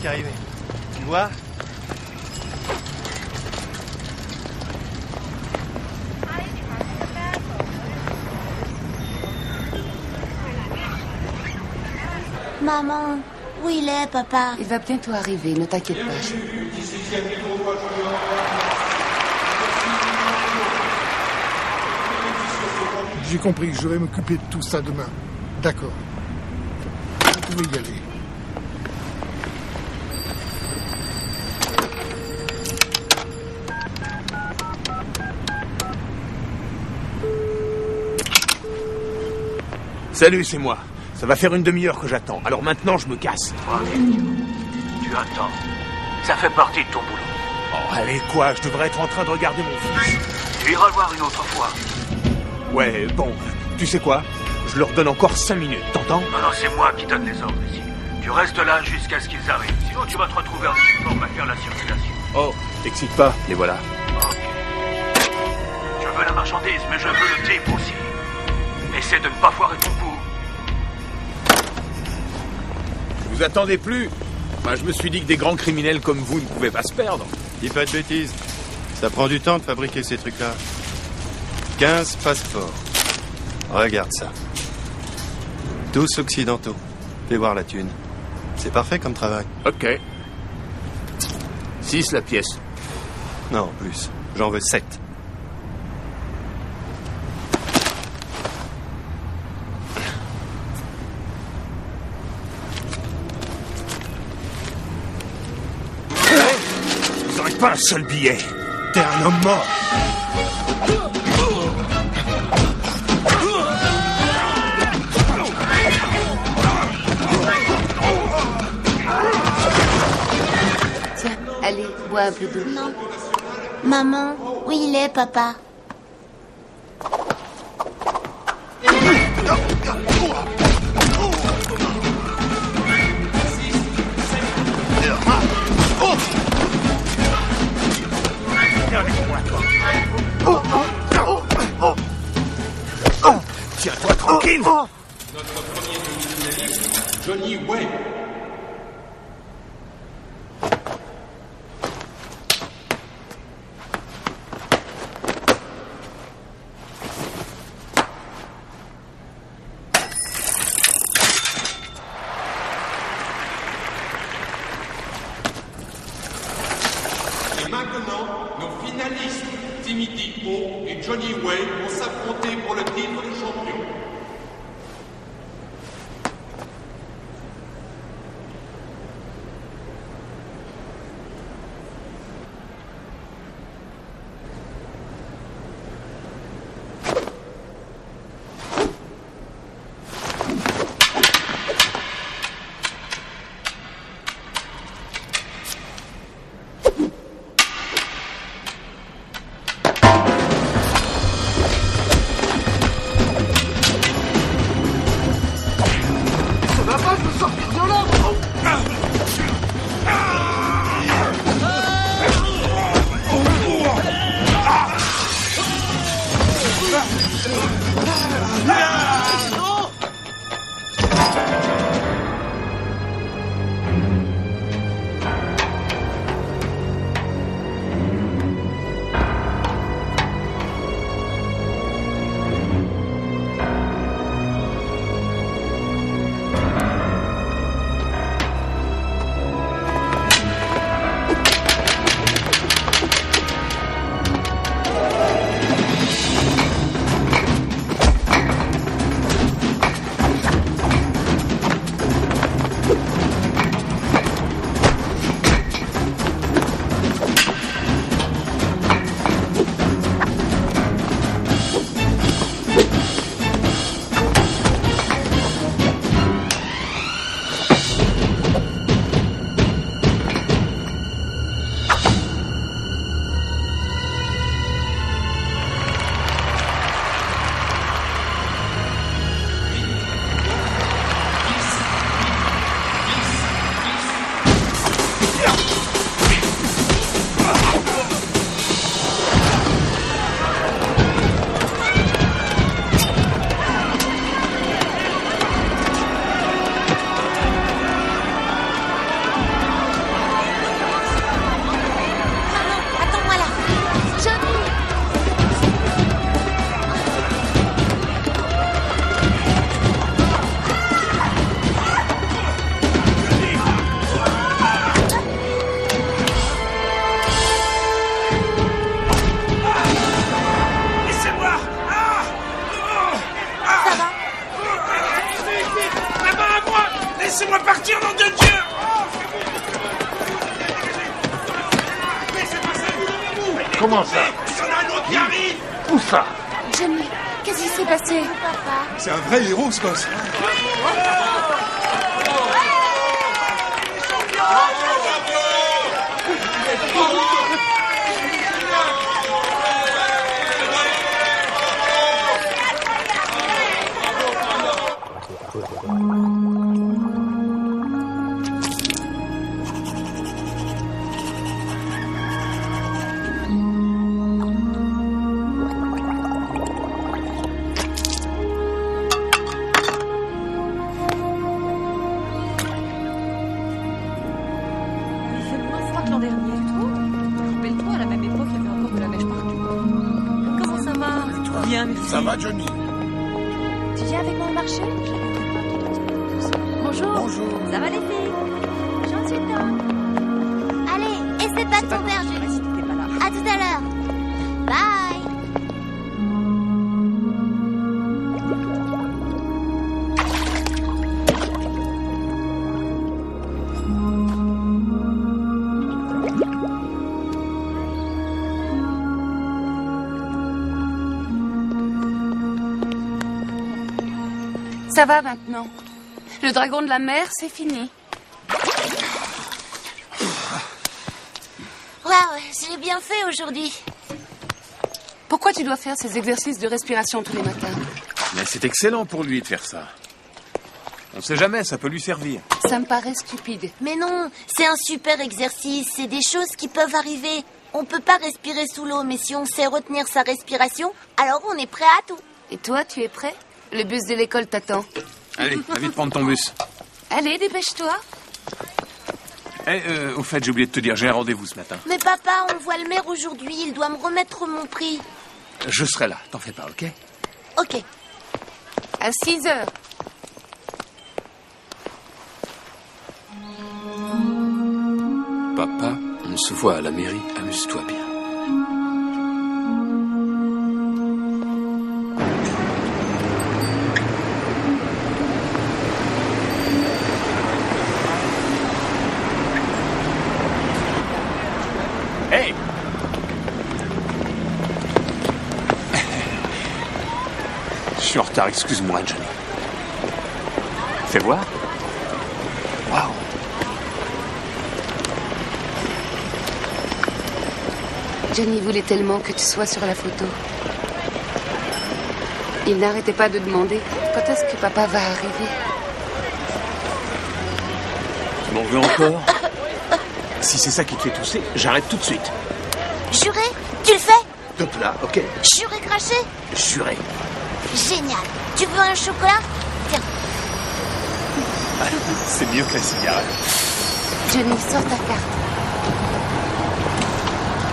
qui arrivait. Tu vois? Maman, où il est, papa? Il va bientôt arriver, ne t'inquiète pas. J'ai compris, je vais m'occuper de tout ça demain. D'accord. Vous pouvez y aller. Salut, c'est moi. Ça va faire une demi-heure que j'attends. Alors maintenant, je me casse. Tu attends. Ça fait partie de ton boulot. Oh, allez, quoi? Je devrais être en train de regarder mon fils. Tu iras le voir une autre fois. Ouais, bon, tu sais quoi? Je leur donne encore 5 minutes, t'entends? Non, c'est moi qui donne les ordres ici. Tu restes là jusqu'à ce qu'ils arrivent. Sinon, tu vas te retrouver en uniforme à faire la circulation. Oh, t'excites pas, les voilà. Ok. Je veux la marchandise, mais je veux le type aussi. Essaie de ne pas foirer ton coup. Vous attendez plus? Moi, je me suis dit que des grands criminels comme vous ne pouvaient pas se perdre. Dis pas de bêtises. Ça prend du temps de fabriquer ces trucs-là. 15 passeports. Regarde ça. Tous occidentaux. Fais voir la thune. C'est parfait comme travail. Ok. 6 la pièce. Non, plus. J'en veux 7. Vous n'aurez pas un seul billet. T'es un homme mort. Tiens, allez, bois un peu d'eau. Non. Maman, où il est, papa? Viens avec moi, toi. Tiens-toi tranquille. Notre premier criminaliste, Johnny Wayne. Et maintenant, nos finalistes, Timothy O et Johnny Wayne, vont s'affronter pour le titre de champion. Laissez-moi partir, nom de Dieu! Comment ça? Il y en a un autre qui arrive! Où ça? Johnny, qu'est-ce qui s'est passé? C'est un vrai héros, ce gosse. Il fait moins froid que l'an dernier, tu trouves? Rappelle-toi, à la même époque, il y avait encore de la neige partout. Comment ça va? Bien, merci. Ça va, Johnny? Tu viens avec moi au marché? Bonjour. Bonjour. Ça va les filles? J'en suis temps. Allez, essaie pas de ton verre, Julie. T'es pas là. À tout à l'heure. Bye. Ça va maintenant. Le dragon de la mer, c'est fini. Waouh, je l'ai bien fait aujourd'hui. Pourquoi tu dois faire ces exercices de respiration tous les matins? Mais c'est excellent pour lui de faire ça. On sait jamais, ça peut lui servir. Ça me paraît stupide. Mais non, c'est un super exercice. C'est des choses qui peuvent arriver. On peut pas respirer sous l'eau, mais si on sait retenir sa respiration, alors on est prêt à tout. Et toi, tu es prêt? Le bus de l'école t'attend. Allez, va vite prendre ton bus. Allez, dépêche-toi. Au fait, j'ai oublié de te dire, j'ai un rendez-vous ce matin. Mais papa, on voit le maire aujourd'hui. Il doit me remettre mon prix. Je serai là, t'en fais pas, ok? Ok. À 6 heures. Papa, on se voit à la mairie, amuse-toi bien. Hey! Je suis en retard, excuse-moi, Johnny. Fais voir. Waouh! Johnny voulait tellement que tu sois sur la photo. Il n'arrêtait pas de demander quand est-ce que papa va arriver. Tu m'en veux encore? Si c'est ça qui te fait tousser, j'arrête tout de suite. Juré? Tu le fais? De plat, ok? Juré craché? Juré. Génial. Tu veux un chocolat? Tiens. C'est mieux que la cigarette. Johnny, sors ta carte.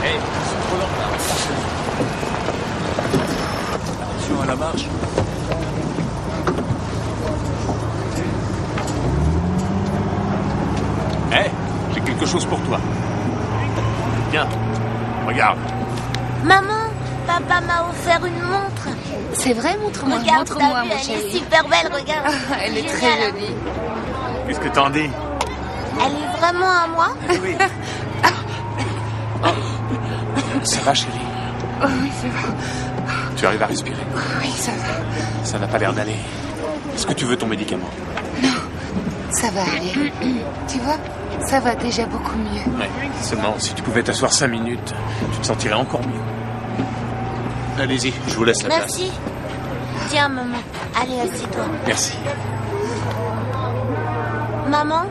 Hey, c'est trop lent. Attention à la marche. Hey, j'ai quelque chose pour toi. Viens, regarde. Maman, papa m'a offert une montre. C'est vrai, montre-moi. Regarde, Montre-moi, t'as vu, mon elle est chéri. super belle, regarde. Elle est Génial, très hein. jolie. Qu'est-ce que t'en dis? Elle est vraiment à moi? Oui. Ça va, chérie? Oh, oui, c'est bon. Tu arrives à respirer? Oui, ça va. Ça n'a pas l'air d'aller. Est-ce que tu veux ton médicament? Ça va aller. Tu vois, ça va déjà beaucoup mieux. Ouais. Seulement, si tu pouvais t'asseoir 5 minutes, tu te sentirais encore mieux. Allez-y, je vous laisse la place. Merci. Tiens, maman. Allez, assieds-toi. Merci. Maman,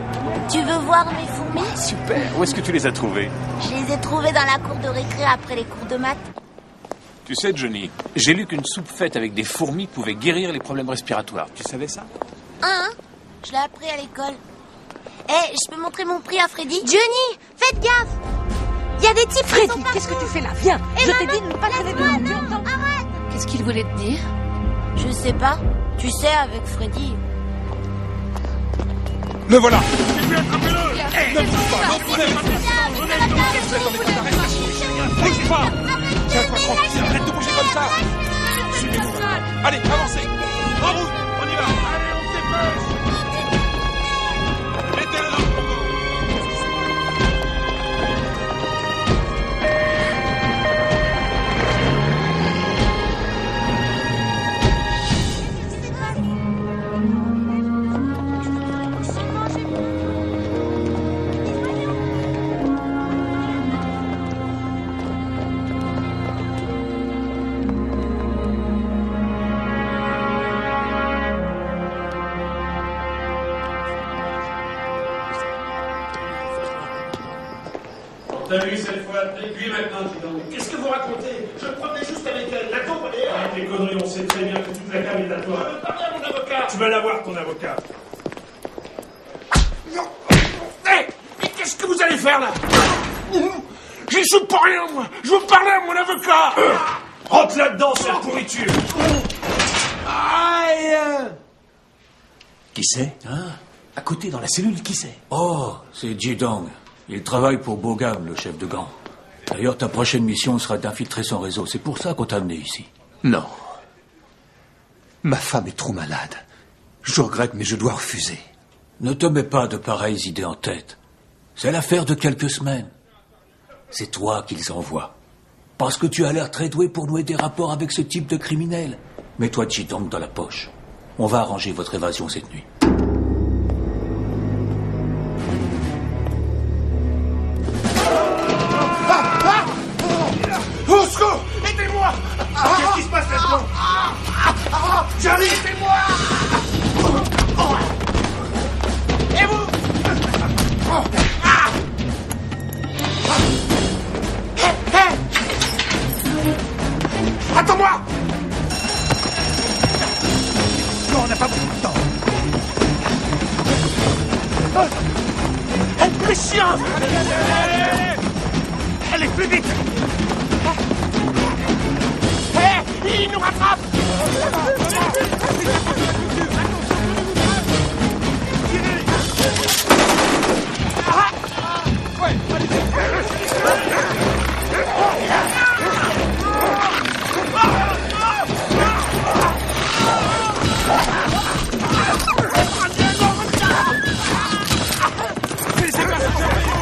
tu veux voir mes fourmis? Super. Où est-ce que tu les as trouvées? Je les ai trouvées dans la cour de récré après les cours de maths. Tu sais, Johnny, j'ai lu qu'une soupe faite avec des fourmis pouvait guérir les problèmes respiratoires. Tu savais ça? Hein? Je l'ai appris à l'école. Eh, je peux montrer mon prix à Freddy? Johnny, faites gaffe! Il y a des types qui sont Freddy, pas... qu'est-ce que tu fais là? Viens. Eh, Je t'ai maman, dit de ne pas traîner laisse-moi, devant. Tu non, entends? arrête! Qu'est-ce qu'il voulait te dire? Je sais pas. Tu sais, avec Freddy... Le voilà! Bouge pas! Tiens-toi tranquille, arrête de bouger comme ça! Suivez-nous. Allez, avancez! En route, on y va! Allez, on se dépêche! t'a vu cette fois. Et puis maintenant, dis donc, qu'est-ce que vous racontez? Je me promenais juste avec elle. La tombe, elle est là. Arrête les conneries, on sait très bien que toute la cam est à toi. Je veux parler à mon avocat. Tu vas l'avoir, ton avocat. Non. Hé, mais qu'est-ce que vous allez faire, là? J'y suis pour rien, moi. Je veux parler à mon avocat. Rentre là-dedans, cette pourriture. Aïe. Qui c'est? Hein? À côté, dans la cellule, qui c'est? Oh, c'est Jidong. Il travaille pour Bogam, le chef de gang. D'ailleurs, ta prochaine mission sera d'infiltrer son réseau. C'est pour ça qu'on t'a amené ici. Non. Ma femme est trop malade. Je regrette, mais je dois refuser. Ne te mets pas de pareilles idées en tête. C'est l'affaire de quelques semaines. C'est toi qu'ils envoient. Parce que tu as l'air très doué pour nouer des rapports avec ce type de criminel. Mets-toi Jidong dans la poche. On va arranger votre évasion cette nuit. Au secours! Aidez-moi! Qu'est-ce qui se passe là-dedans? J'arrive! Aidez-moi! Et vous? Attends-moi! Non, on n'a pas beaucoup de temps. Les chiens! Allez, plus vite! Il nous rattrape!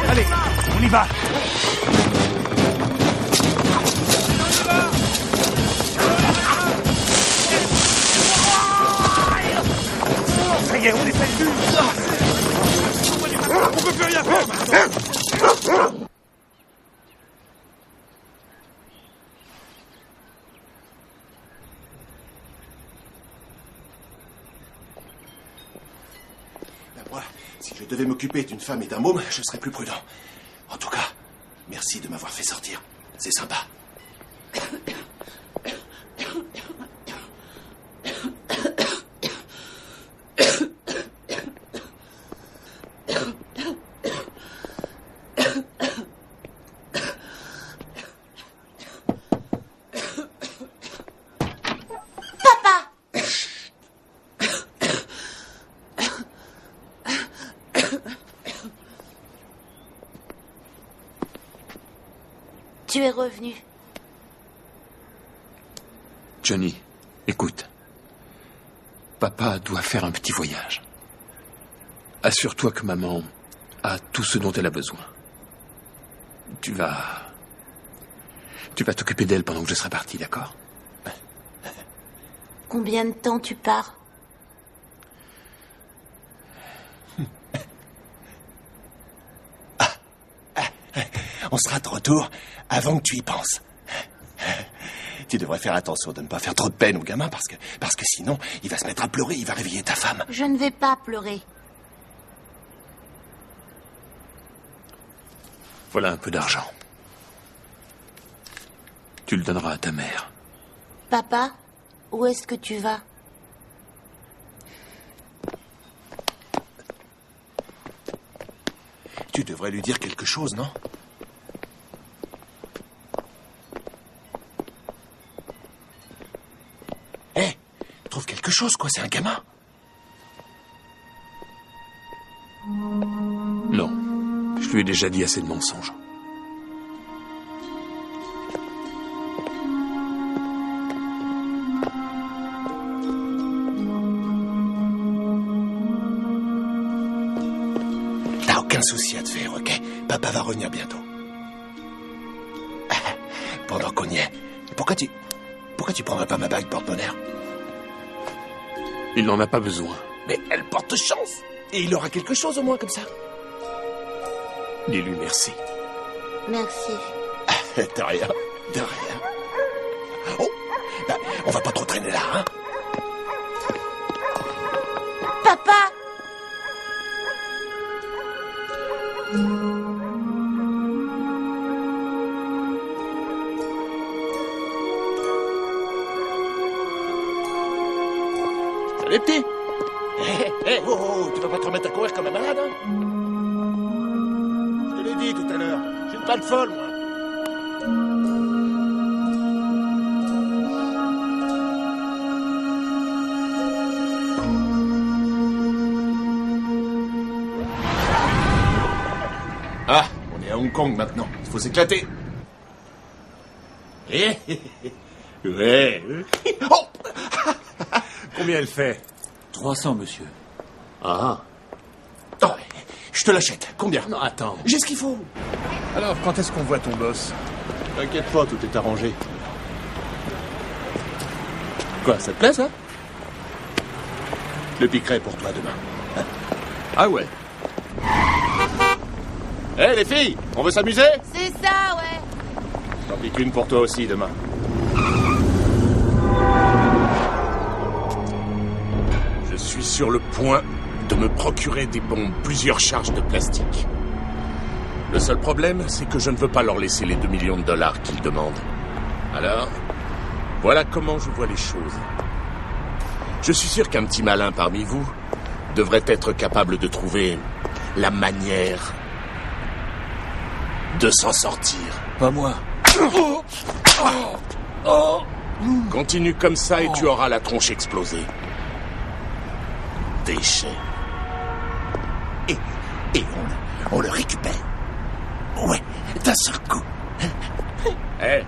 Allez, on y va! Ça y est, on est perdu. On peut plus rien faire maintenant. Moi, si je devais m'occuper d'une femme et d'un môme, je serais plus prudent. En tout cas, merci de m'avoir fait sortir. C'est sympa. Tu es revenu. Johnny, écoute. Papa doit faire un petit voyage. Assure-toi que maman a tout ce dont elle a besoin. Tu vas t'occuper d'elle pendant que je serai parti, d'accord? Combien de temps tu pars? On sera de retour avant que tu y penses. Tu devrais faire attention de ne pas faire trop de peine au gamin parce que sinon, il va se mettre à pleurer, il va réveiller ta femme. Je ne vais pas pleurer. Voilà un peu d'argent. Tu le donneras à ta mère. Papa, où est-ce que tu vas? Tu devrais lui dire quelque chose, non? Hé, trouve quelque chose, quoi, c'est un gamin. Non, je lui ai déjà dit assez de mensonges. T'as aucun souci à te faire, ok? Papa va revenir bientôt. Pendant qu'on y est, pourquoi tu prendrais pas ma bague porte-bonheur? Il n'en a pas besoin. Mais elle porte chance. Et il aura quelque chose au moins comme ça. Dis-lui merci. Merci. De rien, de rien. Oh, bah, on va pas trop traîner là, hein? Papa! les petits. Tu vas pas te remettre à courir comme un malade, hein? Je te l'ai dit tout à l'heure, j'ai une patte folle, moi. Ah, on est à Hong Kong maintenant, il faut s'éclater. Ouais. Oh. Combien elle fait? 300, monsieur. Ah. Oh, je te l'achète. Combien? Non, attends. J'ai ce qu'il faut. Alors, quand est-ce qu'on voit ton boss? T'inquiète pas, tout est arrangé. Quoi, ça te plaît, ça? Je le piquerai pour toi demain. Hein? Ah ouais. Hé, les filles, on veut s'amuser? C'est ça, ouais. J'en pique une pour toi aussi demain. Je suis sur le point de me procurer des bombes, plusieurs charges de plastique. Le seul problème, c'est que je ne veux pas leur laisser les $2 millions qu'ils demandent. Alors, voilà comment je vois les choses. Je suis sûr qu'un petit malin parmi vous devrait être capable de trouver la manière de s'en sortir. Pas moi. Continue comme ça et tu auras la tronche explosée. Déchet. Et on le récupère. Ouais, d'un seul coup. Hé.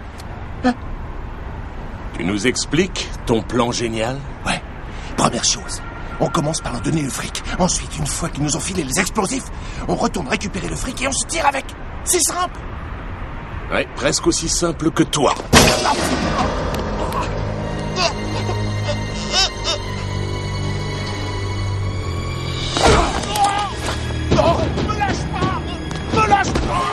Tu nous expliques ton plan génial? Ouais. Première chose, on commence par leur donner le fric. Ensuite, une fois qu'ils nous ont filé les explosifs, on retourne récupérer le fric et on se tire avec. C'est simple. Ouais, presque aussi simple que toi. Non, me lâche pas! Me lâche pas!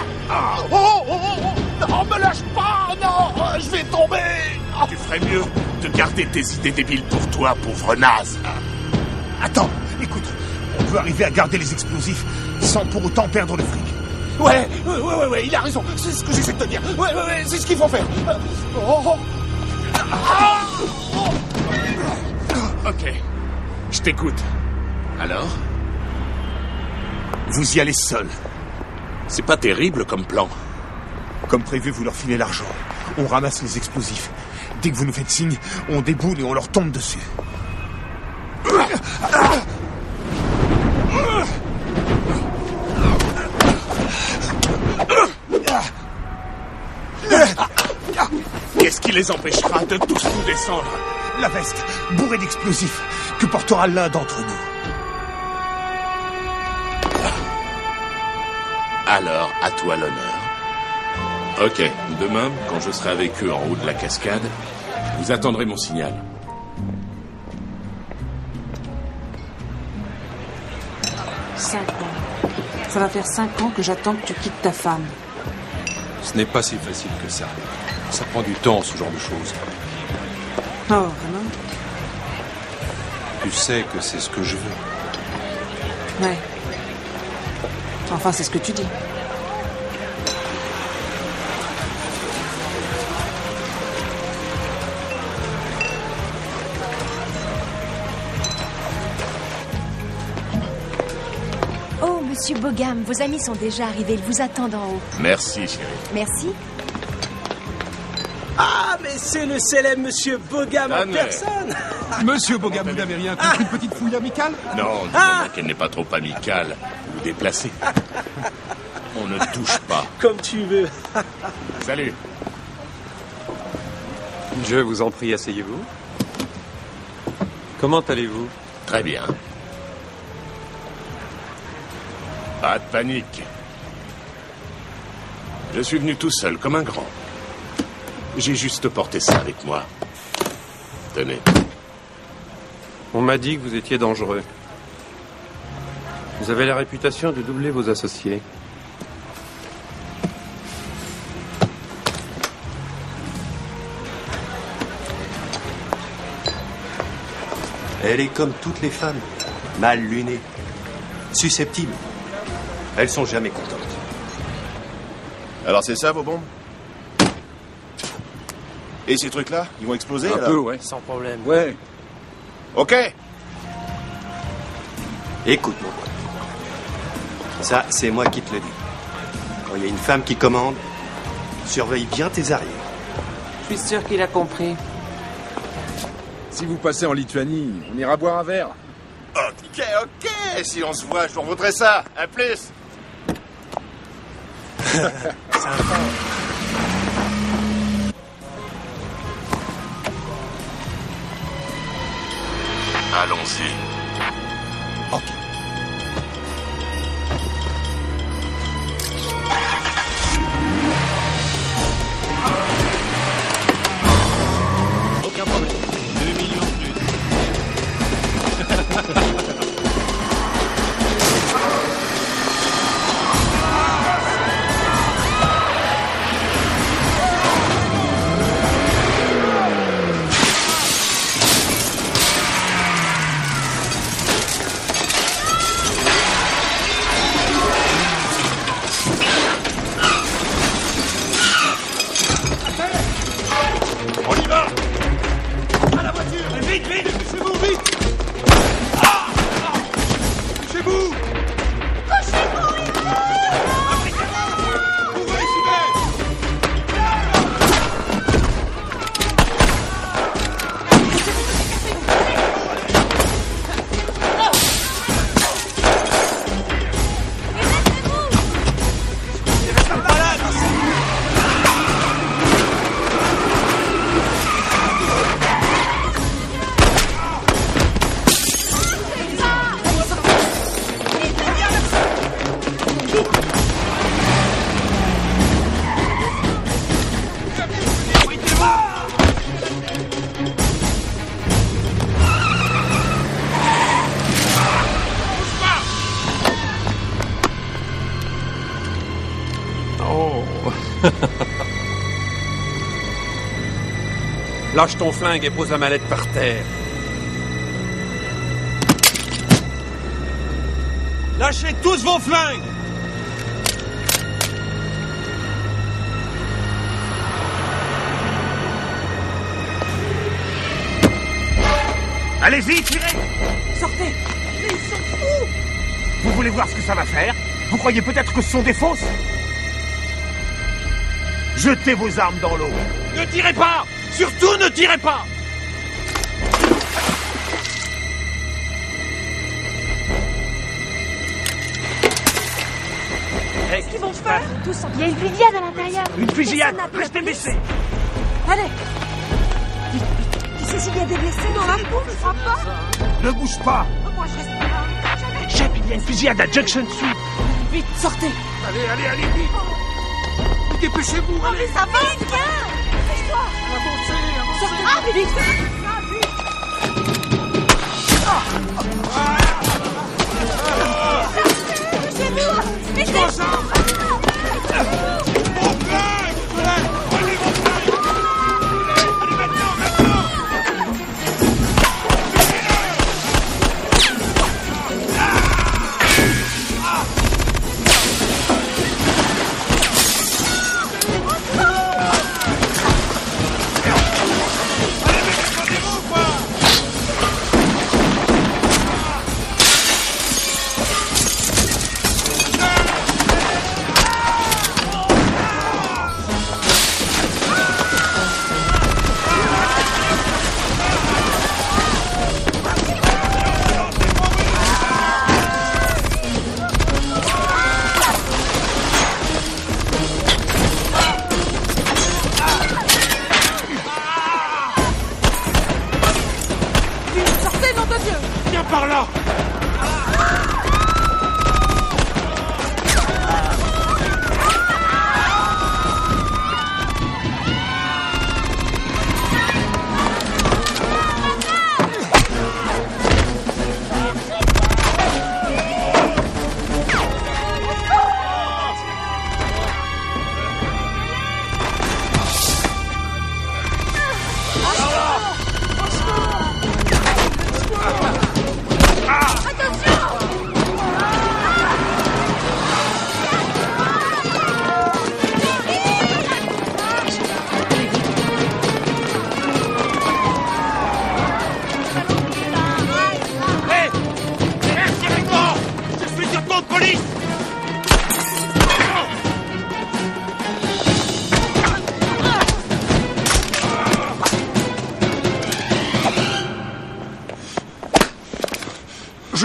Non, me lâche pas! Non, je vais tomber! Tu ferais mieux de garder tes idées débiles pour toi, pauvre naze. Attends, écoute, on peut arriver à garder les explosifs sans pour autant perdre le fric. Ouais, il a raison, c'est ce que j'essaie de te dire. Ouais, c'est ce qu'il faut faire. Ok, je t'écoute. Alors? Vous y allez seul. C'est pas terrible comme plan. Comme prévu, vous leur filez l'argent. On ramasse les explosifs. Dès que vous nous faites signe, on déboule et on leur tombe dessus. Qu'est-ce qui les empêchera de tous nous descendre? La veste, bourrée d'explosifs, que portera l'un d'entre nous. Alors, à toi l'honneur. Ok, demain, quand je serai avec eux en haut de la cascade, vous attendrez mon signal. Cinq ans. Ça va faire 5 ans que j'attends que tu quittes ta femme. Ce n'est pas si facile que ça. Ça prend du temps, ce genre de choses. Oh, vraiment? Tu sais que c'est ce que je veux. Ouais. Enfin, c'est ce que tu dis. Oh, Monsieur Bogam, vos amis sont déjà arrivés. Ils vous attendent en haut. Merci, chérie. Merci. Ah, mais c'est le célèbre Monsieur Bogam en personne. Monsieur Bogam, vous n'avez rien contre une petite fouille amicale? Non, dis-moi qu'elle n'est pas trop amicale ou déplacée. On ne touche pas. Comme tu veux. Salut. Je vous en prie, asseyez-vous. Comment allez-vous? Très bien. Pas de panique. Je suis venu tout seul, comme un grand. J'ai juste porté ça avec moi. Tenez. On m'a dit que vous étiez dangereux. Vous avez la réputation de doubler vos associés. Elle est comme toutes les femmes, mal lunées, susceptibles. Elles sont jamais contentes. Alors c'est ça vos bombes? Et ces trucs-là, ils vont exploser? Un alors peu, ouais. Sans problème. Ouais. Ok. Écoute, mon pote. Ça, c'est moi qui te le dis. Quand il y a une femme qui commande, surveille bien tes arrières. Je suis sûr qu'il a compris. Si vous passez en Lituanie, on ira boire un verre. Ok. Si on se voit, je vous revaudrai ça. À plus. Allons-y. Ok. Aucun problème. 2 millions de plus. On y va! À la voiture! Vite, vite! Chez-vous, vite! Chez-vous! Lâche ton flingue et pose la mallette par terre. Lâchez tous vos flingues! Allez-y, tirez! Sortez! Mais ils sont fous! Vous voulez voir ce que ça va faire? Vous croyez peut-être que ce sont des fausses? Jetez vos armes dans l'eau! Ne tirez pas! Surtout ne tirez pas! Qu'est-ce qu'ils vont faire? Il y a une fusillade à l'intérieur. Une fusillade! Restez baissés! Allez. Tu sais s'il y a des blessés dans la cour, je crois pas. Ne bouge pas! Moi, je reste là. Chef, il y a une fusillade à Junction Street! Vite, sortez! Allez, vite! Dépêchez-vous! Oh, mais ça va, viens! Dépêche-toi! Avancez! Sortez! Ah, mais vite!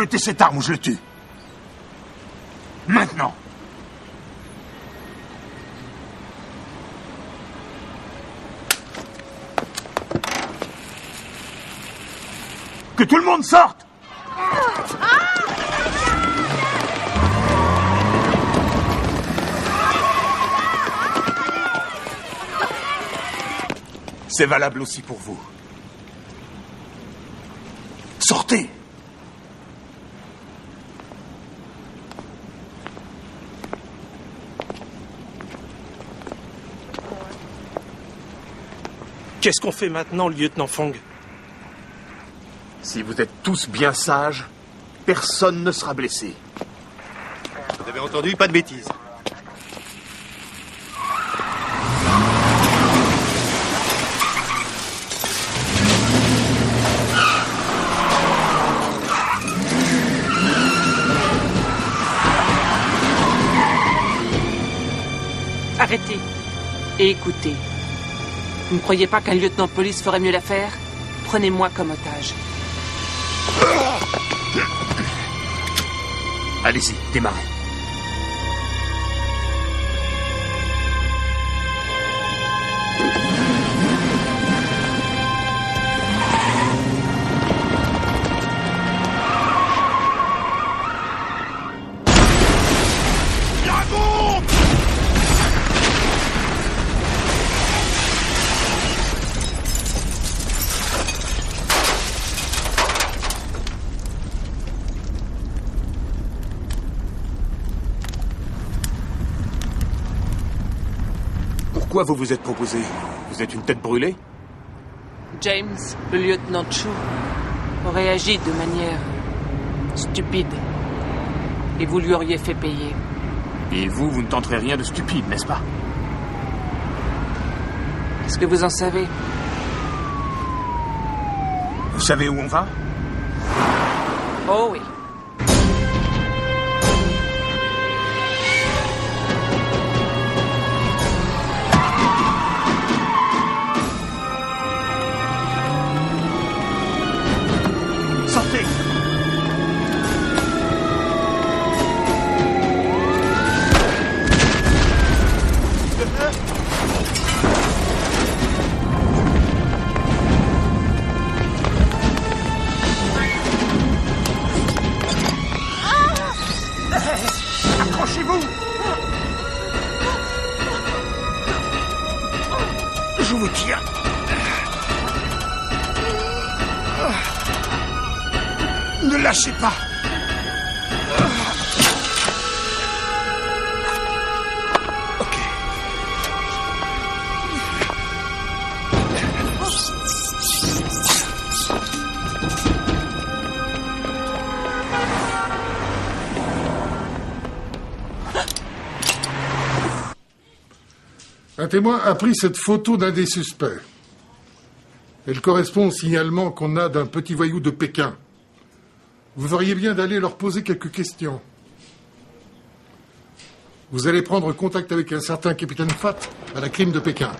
Jetez cette arme ou je le tue. Maintenant. Que tout le monde sorte! C'est valable aussi pour vous. Sortez! Qu'est-ce qu'on fait maintenant, lieutenant Fong? Si vous êtes tous bien sages, personne ne sera blessé. Vous avez entendu? Pas de bêtises. Arrêtez et écoutez. Vous ne croyez pas qu'un lieutenant de police ferait mieux l'affaire? Prenez-moi comme otage. Allez-y, démarrez. Pourquoi vous vous êtes proposé? Vous êtes une tête brûlée? James, le lieutenant Chu, aurait agi de manière stupide. Et vous lui auriez fait payer. Et vous ne tenterez rien de stupide, n'est-ce pas? Qu'est-ce que vous en savez? Vous savez où on va? Oh oui. Sortez! Accrochez-vous! Je vous tiens. Ne lâchez pas. Ok. Un témoin a pris cette photo d'un des suspects. Elle correspond au signalement qu'on a d'un petit voyou de Pékin. Vous feriez bien d'aller leur poser quelques questions. Vous allez prendre contact avec un certain capitaine Fat à la crime de Pékin.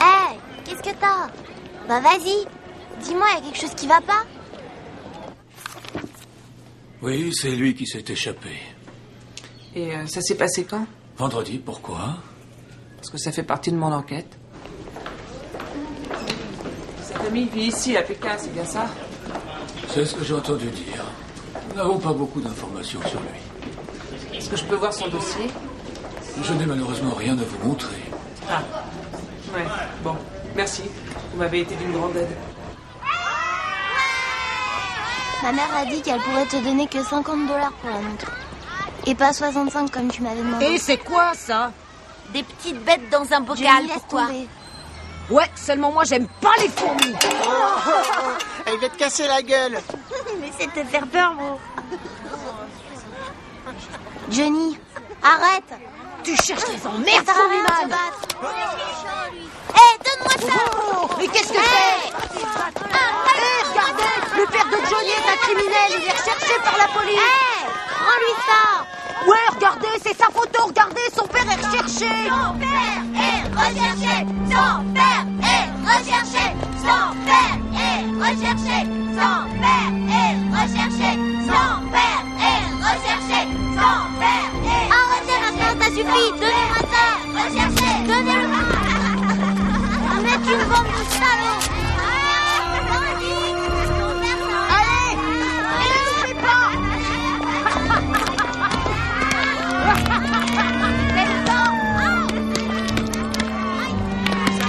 Hé, qu'est-ce que t'as? Bah vas-y, dis-moi, y a quelque chose qui va pas? Oui, c'est lui qui s'est échappé. Et ça s'est passé quand? Vendredi, pourquoi? Parce que ça fait partie de mon enquête. Sa famille vit ici, à Pékin, c'est bien ça? C'est ce que j'ai entendu dire. Nous n'avons pas beaucoup d'informations sur lui. Est-ce que je peux voir son dossier? Je n'ai malheureusement rien à vous montrer. Ah, ouais, bon, merci. Vous m'avez été d'une grande aide. Ma mère a dit qu'elle pourrait te donner que 50 $ pour la montre. Et pas 65 comme tu m'avais demandé. Et c'est quoi ça? Des petites bêtes dans un bocal, pourquoi? Ouais, seulement moi j'aime pas les fourmis. Elle va te casser la gueule. Mais c'est te faire peur, bro. Johnny, arrête. Tu cherches les emmerdes, fourmi-man. Hé, donne-moi ça. Oh, mais qu'est-ce que c'est? Hé, regardez, le père de Johnny est un criminel, il est recherché par la police. Hé, rends-lui ça. Ouais, regardez, c'est sa photo, regardez, son père est recherché. Son père est recherché. Son père est recherché. Sans père et recherché. Sans père et recherché. Sans père et recherché. Sans père et Arrêtez maintenant, ça suffit. Donnez-moi ça. recherché. Donnez-le-moi. Vous êtes une bande de salauds. Allez, n'hésitez pas.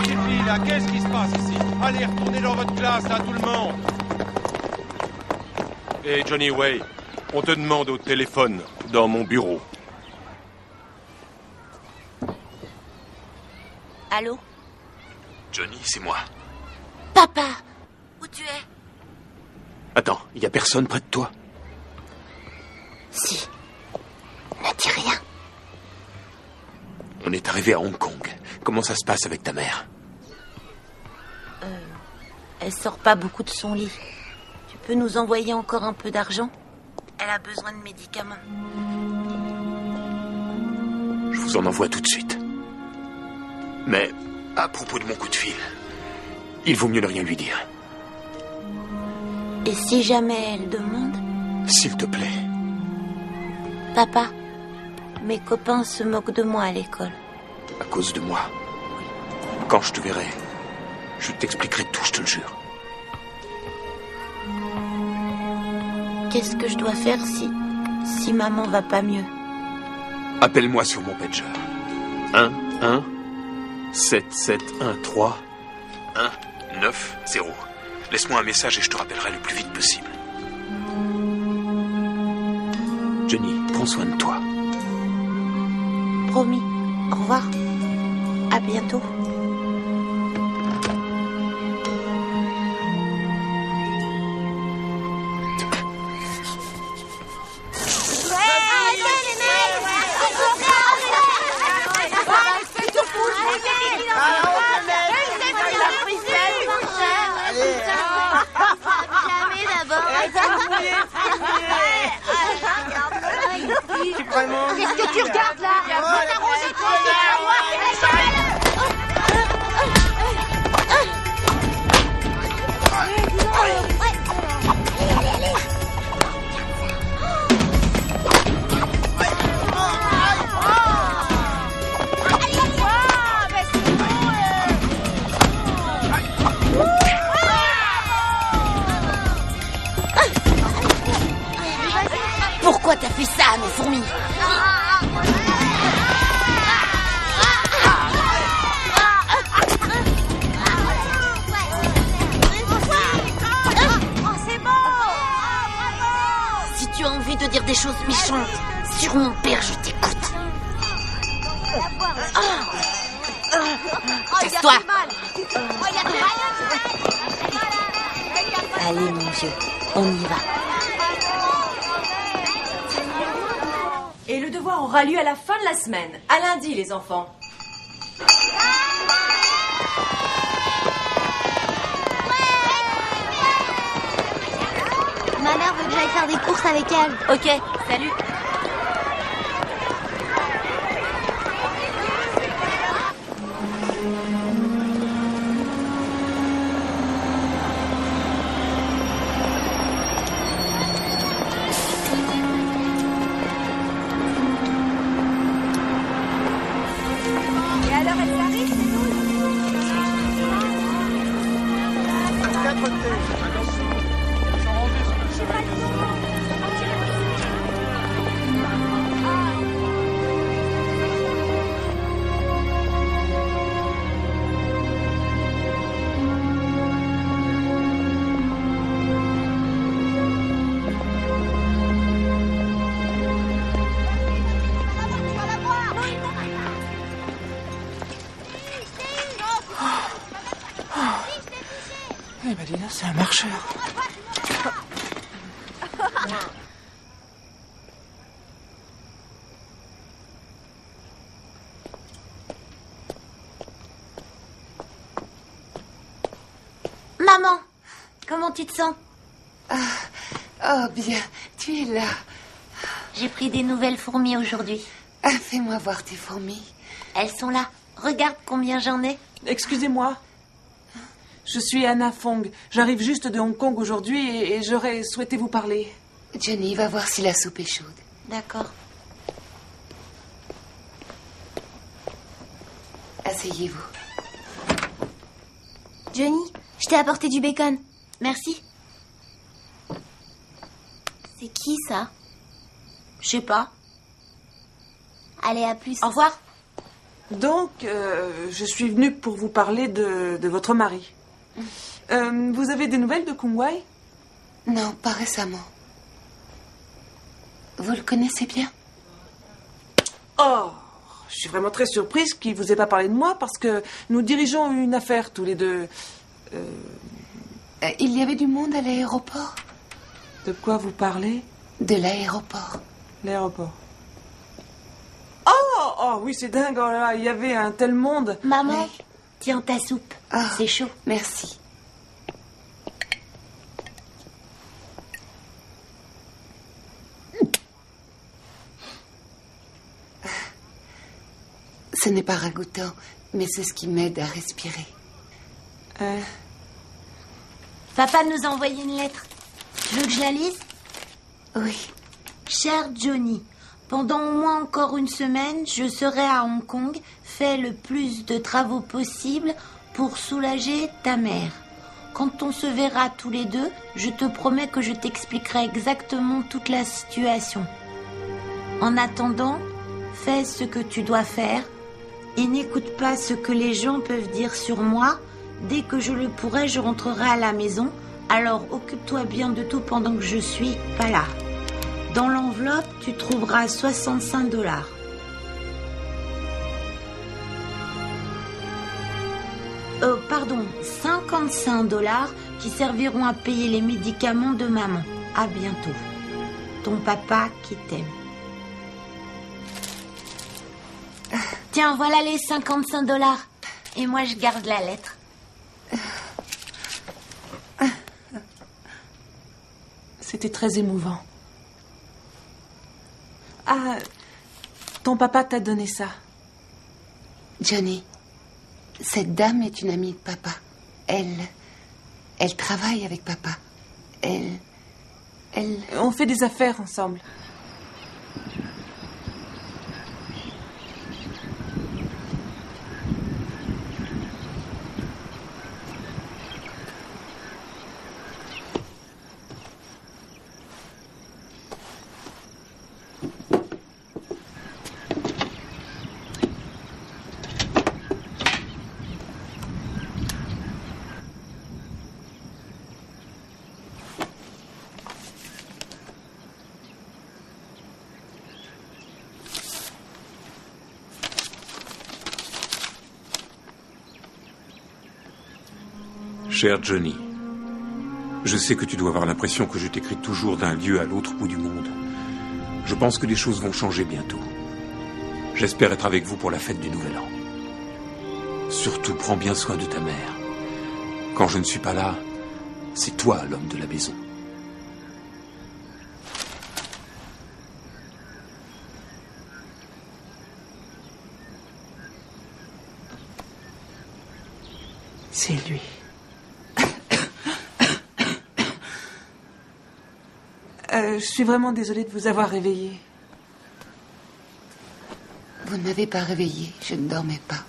Et puis là, qu'est-ce qui se passe ici? Allez, retournez dans votre classe, là, tout le monde. Et Johnny Way, on te demande au téléphone, dans mon bureau. Allô? Johnny, c'est moi. Papa, où tu es? Attends, il y a personne près de toi? Si. Ne dis rien. On est arrivé à Hong Kong. Comment ça se passe avec ta mère? Elle sort pas beaucoup de son lit. Tu peux nous envoyer encore un peu d'argent? Elle a besoin de médicaments. Je vous en envoie tout de suite. Mais, à propos de mon coup de fil, il vaut mieux ne rien lui dire. Et si jamais elle demande? S'il te plaît. Papa, mes copains se moquent de moi à l'école. À cause de moi. Quand je te verrai, je t'expliquerai tout, je te le jure. Qu'est-ce que je dois faire si maman va pas mieux? Appelle-moi sur mon pager. 11-7713-190. Laisse-moi un message et je te rappellerai le plus vite possible. Johnny, prends soin de toi. Promis. Au revoir. À bientôt. Qu'est-ce que tu regardes là? Pourquoi t'as fait ça, mes fourmis? Si tu as envie de dire des choses méchantes sur mon père, je t'écoute. Casse-toi. Allez, mon vieux, on y va. Et le devoir aura lieu à la fin de la semaine. À lundi, les enfants. Ma mère veut que j'aille faire des courses avec elle. Ok, salut. Eh ben dis donc, c'est un marcheur. Maman, comment tu te sens? Oh bien, tu es là. J'ai pris des nouvelles fourmis aujourd'hui. Fais-moi voir tes fourmis. Elles sont là. Regarde combien j'en ai. Excusez-moi. Je suis Anna Fong. J'arrive juste de Hong Kong aujourd'hui et j'aurais souhaité vous parler. Johnny, va voir si la soupe est chaude. D'accord. Asseyez-vous. Johnny, je t'ai apporté du bacon. Merci. C'est qui ça? Je sais pas. Allez, à plus. Au revoir. Donc, je suis venue pour vous parler de votre mari. Vous avez des nouvelles de Kung Wai? Non, pas récemment. Vous le connaissez bien? Oh, je suis vraiment très surprise qu'il ne vous ait pas parlé de moi parce que nous dirigeons une affaire tous les deux. Il y avait du monde à l'aéroport. De quoi vous parlez? De l'aéroport. L'aéroport. Oh, oui, c'est dingue. Oh là là, il y avait un tel monde. Maman, tiens ta soupe. C'est chaud. Merci. Ce n'est pas ragoûtant, mais c'est ce qui m'aide à respirer. Papa nous a envoyé une lettre. Tu veux que je la lise? Oui. Cher Johnny, pendant au moins encore une semaine, je serai à Hong Kong. Fais le plus de travaux possible pour soulager ta mère. Quand on se verra tous les deux, je te promets que je t'expliquerai exactement toute la situation. En attendant, fais ce que tu dois faire et n'écoute pas ce que les gens peuvent dire sur moi. Dès que je le pourrai, je rentrerai à la maison. Alors occupe-toi bien de tout pendant que je suis pas là. Dans l'enveloppe, tu trouveras 65 $. Pardon, 55 $ qui serviront à payer les médicaments de maman. À bientôt. Ton papa qui t'aime. Tiens, voilà les 55 $. Et moi, je garde la lettre. C'était très émouvant. Ah, ton papa t'a donné ça. Johnny, cette dame est une amie de papa. Elle travaille avec papa. On fait des affaires ensemble. Cher Johnny, je sais que tu dois avoir l'impression que je t'écris toujours d'un lieu à l'autre bout du monde. Je pense que les choses vont changer bientôt. J'espère être avec vous pour la fête du Nouvel An. Surtout, prends bien soin de ta mère. Quand je ne suis pas là, c'est toi l'homme de la maison. C'est lui. Je suis vraiment désolée de vous avoir réveillé. Vous ne m'avez pas réveillée, je ne dormais pas.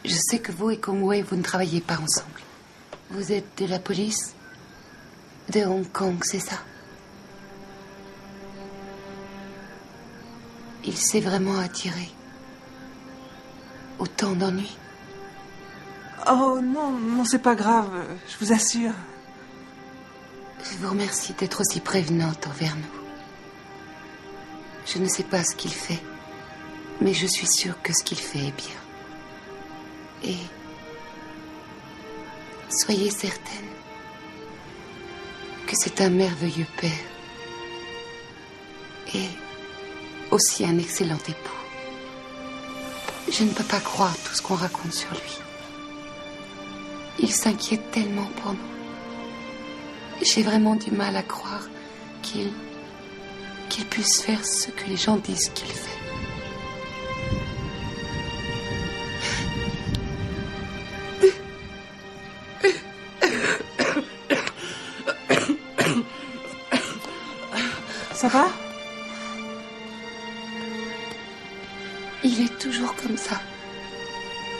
Je sais que vous et Kung Wai, vous ne travaillez pas ensemble. Vous êtes de la police de Hong Kong, c'est ça? Il s'est vraiment attiré autant d'ennuis. Oh non, non, c'est pas grave, je vous assure. Je vous remercie d'être aussi prévenante envers nous. Je ne sais pas ce qu'il fait, mais je suis sûre que ce qu'il fait est bien. Et soyez certaine que c'est un merveilleux père et aussi un excellent époux. Je ne peux pas croire tout ce qu'on raconte sur lui. Il s'inquiète tellement pour nous. J'ai vraiment du mal à croire qu'il puisse faire ce que les gens disent qu'il fait. Ça va? Il est toujours comme ça.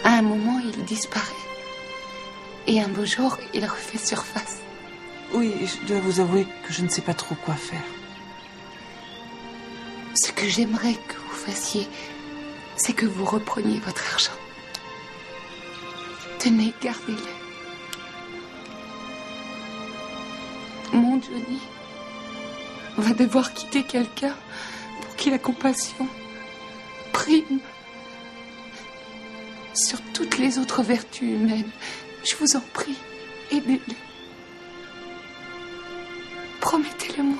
À un moment, il disparaît. Et un beau jour, il refait surface. Oui, je dois vous avouer que je ne sais pas trop quoi faire. Ce que j'aimerais que vous fassiez, c'est que vous repreniez votre argent. Tenez, gardez-le. Mon Johnny va devoir quitter quelqu'un pour qui la compassion prime sur toutes les autres vertus humaines. Je vous en prie, aidez-le. Promettez-le-moi.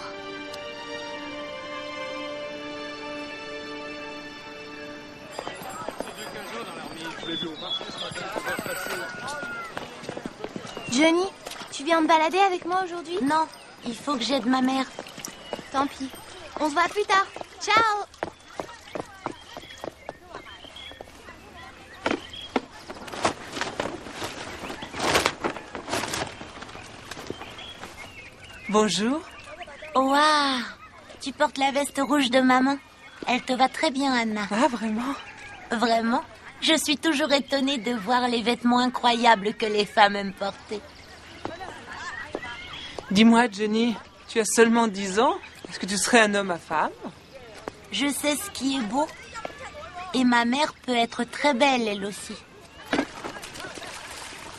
Johnny, tu viens me balader avec moi aujourd'hui? Non, il faut que j'aide ma mère. Tant pis. On se voit plus tard. Ciao! Bonjour. Waouh! Tu portes la veste rouge de maman. Elle te va très bien, Anna. Ah, vraiment? Vraiment? Je suis toujours étonnée de voir les vêtements incroyables que les femmes aiment porter. Dis-moi, Johnny, tu as seulement 10 ans. Est-ce que tu serais un homme à femme? Je sais ce qui est beau. Et ma mère peut être très belle, elle aussi.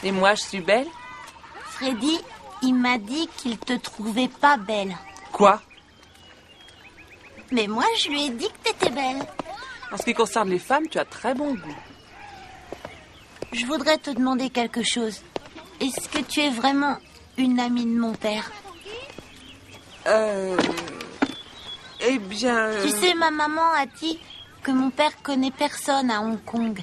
Et moi, je suis belle? Freddy, il m'a dit qu'il te trouvait pas belle. Quoi? Mais moi, je lui ai dit que t'étais belle. En ce qui concerne les femmes, tu as très bon goût. Je voudrais te demander quelque chose. Est-ce que tu es vraiment une amie de mon père? Eh bien... Tu sais, ma maman a dit que mon père connaît personne à Hong Kong.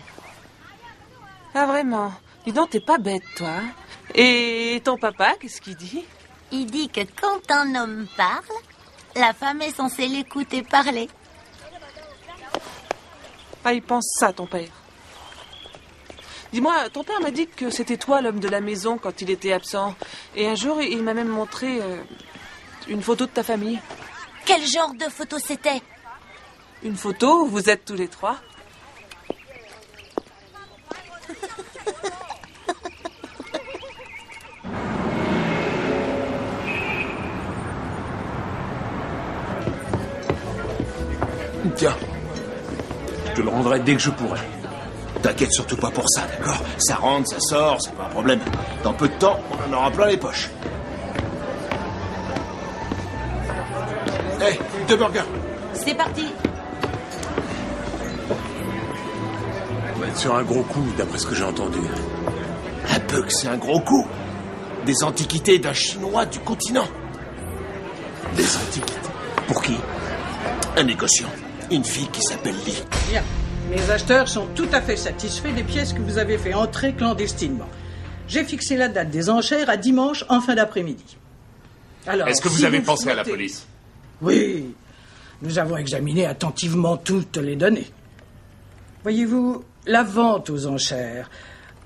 Ah, vraiment? Dis donc, t'es pas bête, toi. Hein? Et ton papa, qu'est-ce qu'il dit? Il dit que quand un homme parle, la femme est censée l'écouter parler. Ah, il pense ça, ton père. Dis-moi, ton père m'a dit que c'était toi l'homme de la maison quand il était absent. Et un jour, il m'a même montré une photo de ta famille. Quel genre de photo c'était? Une photo où vous êtes tous les trois. Tiens, je te le rendrai dès que je pourrai. T'inquiète surtout pas pour ça, d'accord? Ça rentre, ça sort, c'est pas un problème. Dans peu de temps, on en aura plein les poches. Hé, 2 burgers. C'est parti. On va être sur un gros coup, d'après ce que j'ai entendu. Un peu que c'est un gros coup. Des antiquités d'un Chinois du continent. Des antiquités. Pour qui? Un négociant. Une fille qui s'appelle Lee. Bien. Mes acheteurs sont tout à fait satisfaits des pièces que vous avez fait entrer clandestinement. J'ai fixé la date des enchères à dimanche en fin d'après-midi. Alors, est-ce que vous si avez pensé souhaitez... à la police? Oui. Nous avons examiné attentivement toutes les données. Voyez-vous, la vente aux enchères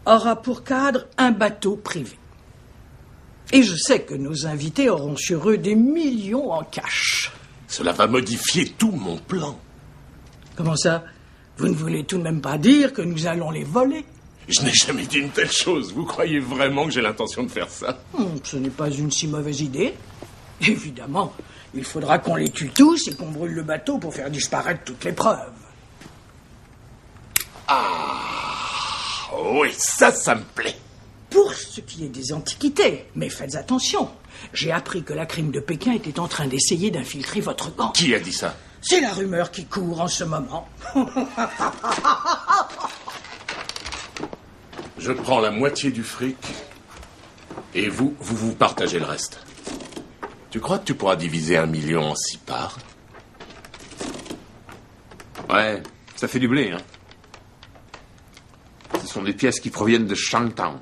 aura pour cadre un bateau privé. Et je sais que nos invités auront sur eux des millions en cash. Cela va modifier tout mon plan. Comment ça? Vous ne voulez tout de même pas dire que nous allons les voler? Je n'ai jamais dit une telle chose. Vous croyez vraiment que j'ai l'intention de faire ça? Ce n'est pas une si mauvaise idée. Évidemment, il faudra qu'on les tue tous et qu'on brûle le bateau pour faire disparaître toutes les preuves. Ah, oui, ça me plaît. Pour ce qui est des antiquités, mais faites attention. J'ai appris que la crime de Pékin était en train d'essayer d'infiltrer votre gang. Qui a dit ça? C'est la rumeur qui court en ce moment. Je prends la moitié du fric et vous partagez le reste. Tu crois que tu pourras diviser 1 million en 6 parts? Ouais, ça fait du blé, hein. Ce sont des pièces qui proviennent de Shantung.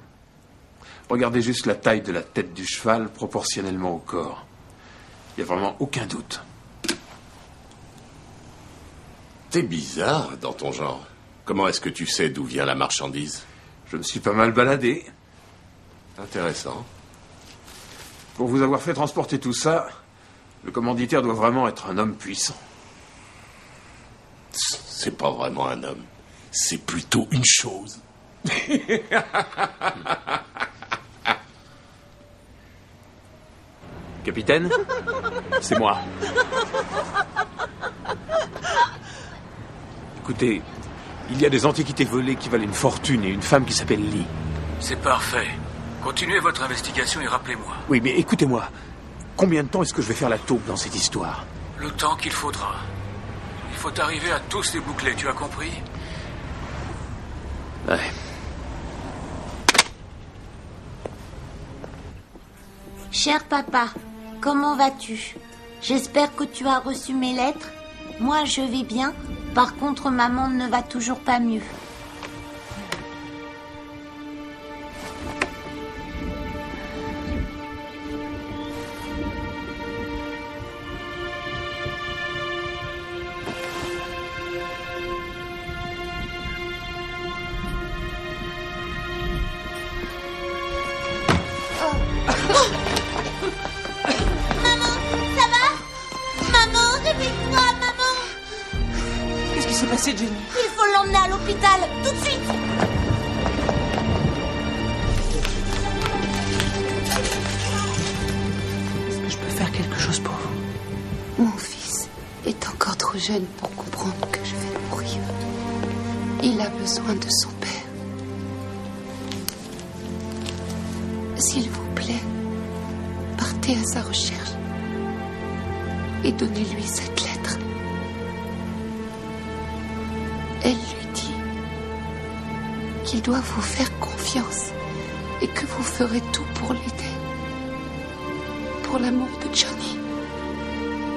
Regardez juste la taille de la tête du cheval proportionnellement au corps. Il n'y a vraiment aucun doute. T'es bizarre dans ton genre. Comment est-ce que tu sais d'où vient la marchandise? Je me suis pas mal baladé. Intéressant. Pour vous avoir fait transporter tout ça, Le commanditaire doit vraiment être un homme puissant. C'est pas vraiment un homme. C'est plutôt une chose. Capitaine, c'est moi. Écoutez, il y a des antiquités volées qui valent une fortune et une femme qui s'appelle Lee. C'est parfait. Continuez votre investigation et rappelez-moi. Oui, mais écoutez-moi. Combien de temps est-ce que je vais faire la taupe dans cette histoire? Le temps qu'il faudra. Il faut arriver à tous les boucler, tu as compris? Ouais. Cher papa, comment vas-tu? J'espère que tu as reçu mes lettres. Moi, je vais bien. Par contre, maman ne va toujours pas mieux. C'est Jenny. Il faut l'emmener à l'hôpital, tout de suite. Est-ce que je peux faire quelque chose pour vous? Mon fils est encore trop jeune pour comprendre que je vais mourir. Il a besoin de son père. S'il vous plaît, partez à sa recherche et donnez-lui cette lettre. Elle lui dit qu'il doit vous faire confiance et que vous ferez tout pour l'aider. Pour l'amour de Johnny.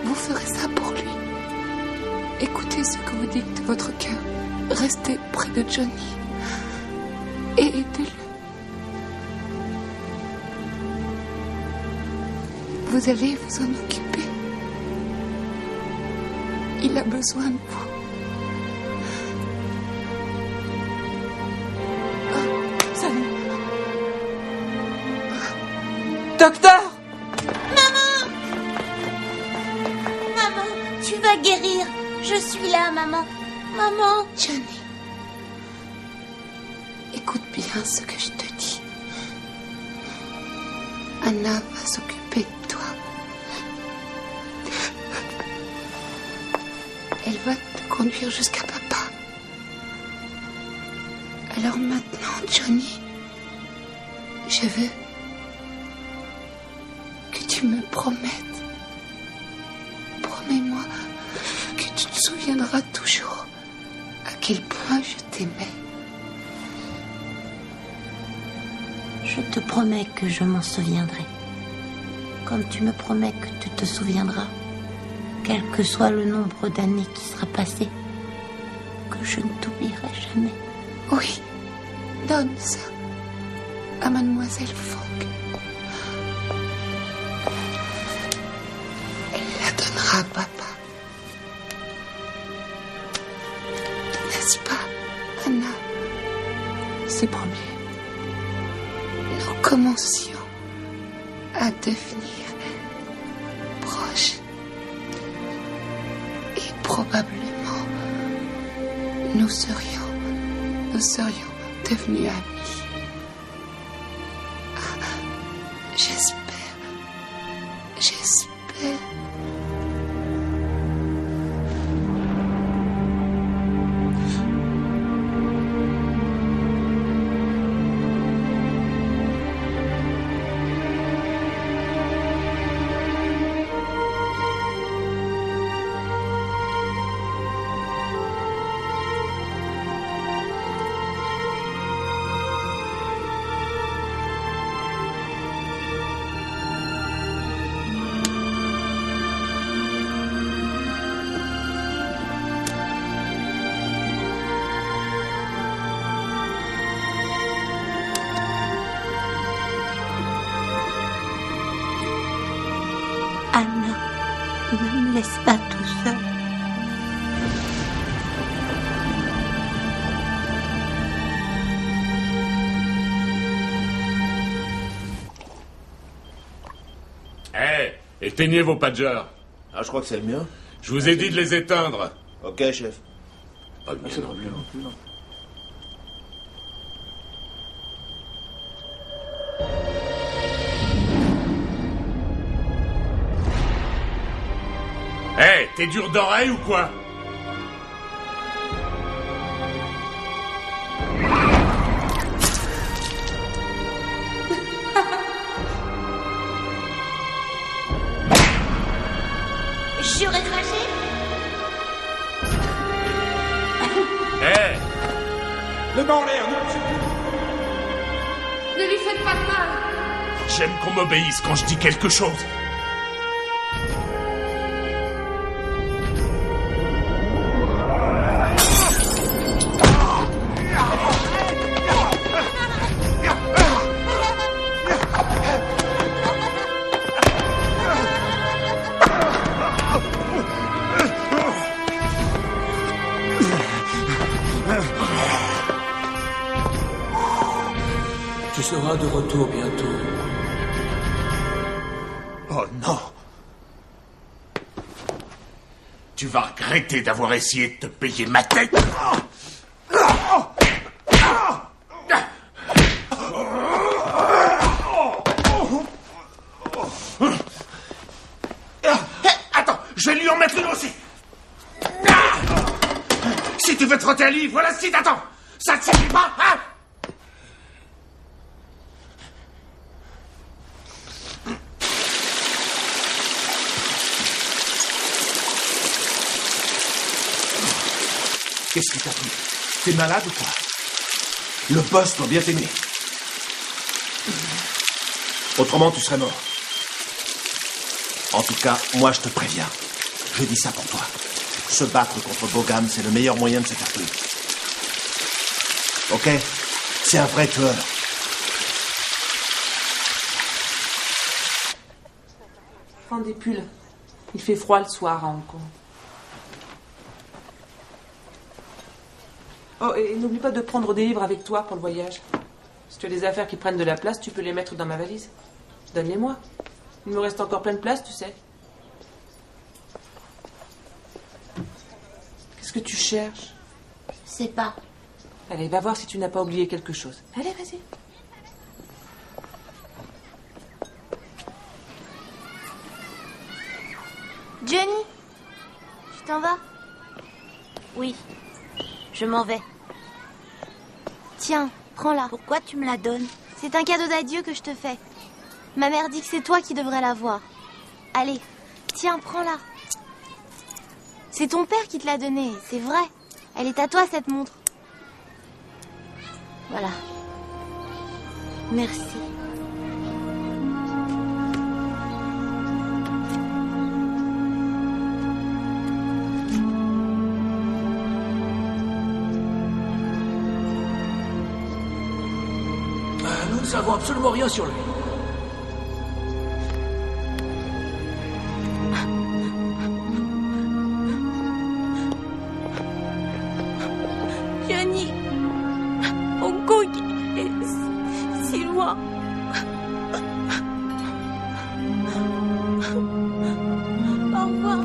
Vous ferez ça pour lui. Écoutez ce que vous dites de votre cœur. Restez près de Johnny et aidez-le. Vous allez vous en occuper. Il a besoin de vous. Docteur! Maman! Maman, tu vas guérir. Je suis là, maman. Maman! Johnny, écoute bien ce que je te dis. Anna va s'occuper de toi. Elle va te conduire jusqu'à papa. Alors maintenant, Johnny, je veux que tu me promettes. Promets-moi que tu te souviendras toujours à quel point je t'aimais. Je te promets que je m'en souviendrai. Comme tu me promets que tu te souviendras, quel que soit le nombre d'années qui sera passé, que je ne t'oublierai jamais. Oui, donne ça à Mademoiselle Fogg. Elle la donnera à papa. N'est-ce pas, Anna? C'est promis. Nous commencions à devenir proches. Et probablement, nous serions devenus amis. Ah, j'espère. Anna, ne me laisse pas tout seul. Éteignez vos pagers. Ah, je crois que c'est le mien. Je vous ai dit de les éteindre. Ok, chef. Pas le mien non plus. Hé, t'es dur d'oreille ou quoi? J'aurais craché. Hé! Les mains en l'air, Ne lui faites pas de mal. J'aime qu'on m'obéisse quand je dis quelque chose. Tu seras de retour bientôt. Oh non! Tu vas regretter d'avoir essayé de te payer ma tête! Attends, je vais lui en mettre une aussi! Si tu veux te frotter à lui, voilà ce qui t'attend! Ça te suffit pas, hein? Qu'est-ce qui t'a pris? T'es malade ou quoi? Le boss doit bien t'aimer. Autrement, tu serais mort. En tout cas, moi, je te préviens. Je dis ça pour toi. Se battre contre Bogam, c'est le meilleur moyen de se faire tuer. Ok? C'est un vrai tueur. Prends des pulls. Il fait froid le soir à Hong Kong. Oh, et n'oublie pas de prendre des livres avec toi pour le voyage. Si tu as des affaires qui prennent de la place, tu peux les mettre dans ma valise. Donne-les-moi. Il me reste encore plein de place, tu sais. Qu'est-ce que tu cherches? Je sais pas. Allez, va voir si tu n'as pas oublié quelque chose. Allez, vas-y. Johnny, tu t'en vas? Oui, je m'en vais. Tiens, prends-la. Pourquoi tu me la donnes? C'est un cadeau d'adieu que je te fais. Ma mère dit que c'est toi qui devrais l'avoir. Allez, tiens, prends-la. C'est ton père qui te l'a donnée, c'est vrai. Elle est à toi, cette montre. Voilà. Merci. Nous ne savons absolument rien sur lui. Johnny, Hong Kong est si loin. Au revoir.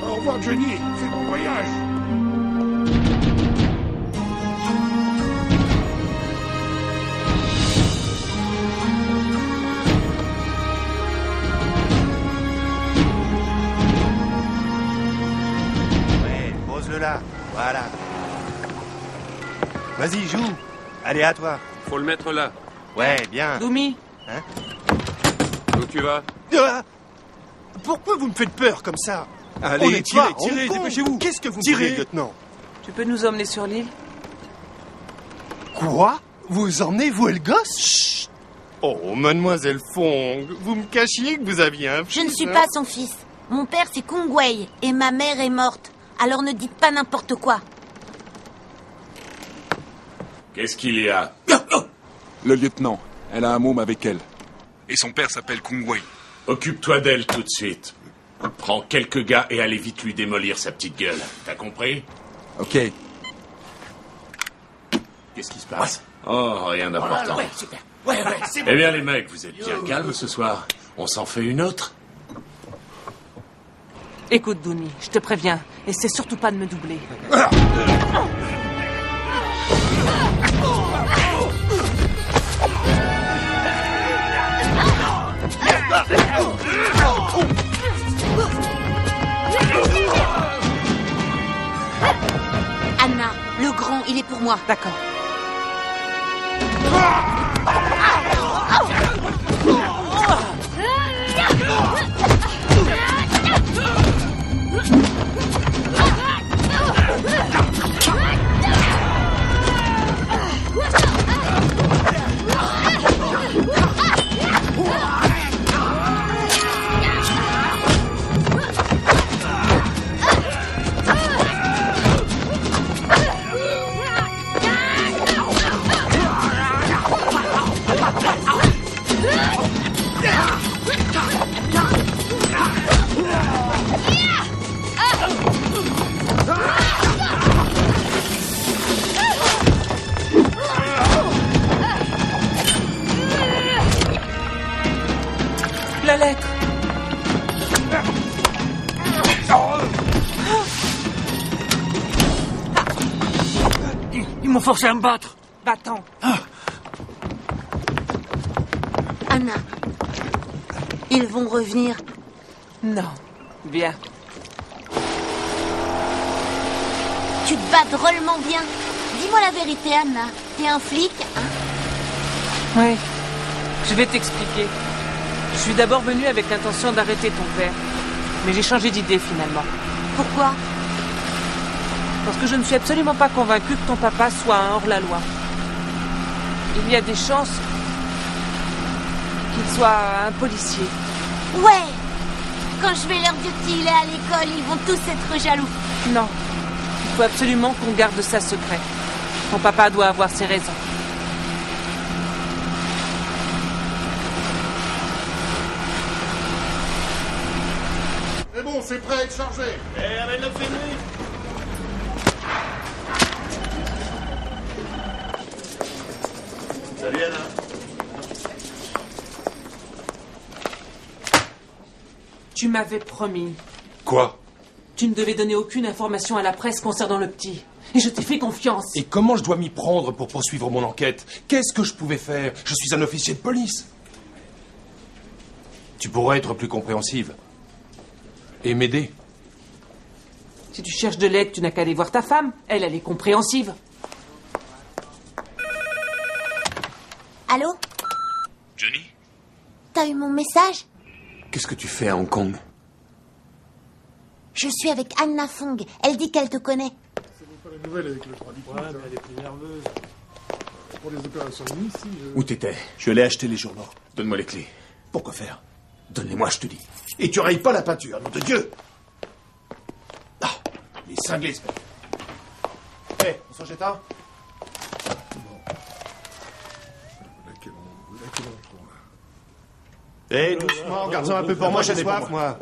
Au revoir, Johnny. Fais bon voyage. Là, voilà. Vas-y, joue. Allez, à toi. Faut le mettre là. Ouais, bien. Doumi. Hein? Où tu vas? Ah, pourquoi vous me faites peur comme ça? Allez, tirez, dépêchez-vous. Qu'est-ce que vous tirez, lieutenant? Tu peux nous emmener sur l'île? Quoi? Vous emmenez, vous et le gosse? Chut. Oh, mademoiselle Fong, vous me cachiez que vous aviez un fils. Je ne suis pas son fils. Mon père, c'est Kung Wei, et ma mère est morte. Alors ne dites pas n'importe quoi. Qu'est-ce qu'il y a? Le lieutenant. Elle a un môme avec elle. Et son père s'appelle Kung Wei. Occupe-toi d'elle tout de suite. Prends quelques gars et allez vite lui démolir sa petite gueule. T'as compris? Ok. Qu'est-ce qui se passe? Oh, rien d'important. Ouais, super. Ouais, c'est bon. Eh bien, les mecs, vous êtes bien calmes ce soir. On s'en fait une autre? Écoute, Dooney, je te préviens, essaie surtout pas de me doubler. Anna, le grand, il est pour moi. D'accord. La lettre. Ils m'ont forcé à me battre. Va-t'en. Anna, ils vont revenir. Non. Bien. Tu te bats drôlement bien. Dis-moi la vérité, Anna. T'es un flic, hein? Oui. Je vais t'expliquer. Je suis d'abord venu avec l'intention d'arrêter ton père. Mais j'ai changé d'idée finalement. Pourquoi? Parce que je ne suis absolument pas convaincu que ton papa soit un hors-la-loi. Il y a des chances qu'il soit un policier. Ouais! Quand je vais leur dire qu'il est à l'école, ils vont tous être jaloux. Non. Il faut absolument qu'on garde ça secret. Ton papa doit avoir ses raisons. C'est bon, c'est prêt à être chargé. Eh, amène-le fini. Salut, Anna. Tu m'avais promis. Quoi? Tu ne devais donner aucune information à la presse concernant le petit. Et je t'ai fait confiance. Et comment je dois m'y prendre pour poursuivre mon enquête? Qu'est-ce que je pouvais faire? Je suis un officier de police. Tu pourrais être plus compréhensive. Et m'aider. Si tu cherches de l'aide, tu n'as qu'à aller voir ta femme. Elle est compréhensive. Allô? Johnny? T'as eu mon message? Qu'est-ce que tu fais à Hong Kong? Je suis avec Anna Fong. Elle dit qu'elle te connaît. C'est pas la nouvelle avec le traducteur. Ouais, mais elle est plus nerveuse. Pour les opérations ici. Où t'étais? Je l'ai acheté les journaux. Donne-moi les clés. Pourquoi faire? Donne-les-moi, je te dis. Et tu rayes pas la peinture, nom de Dieu! Ah, les cinglés, ce mec. Hé, on s'en jette un? Eh, doucement, garde-en un peu pour moi, j'ai soif, moi.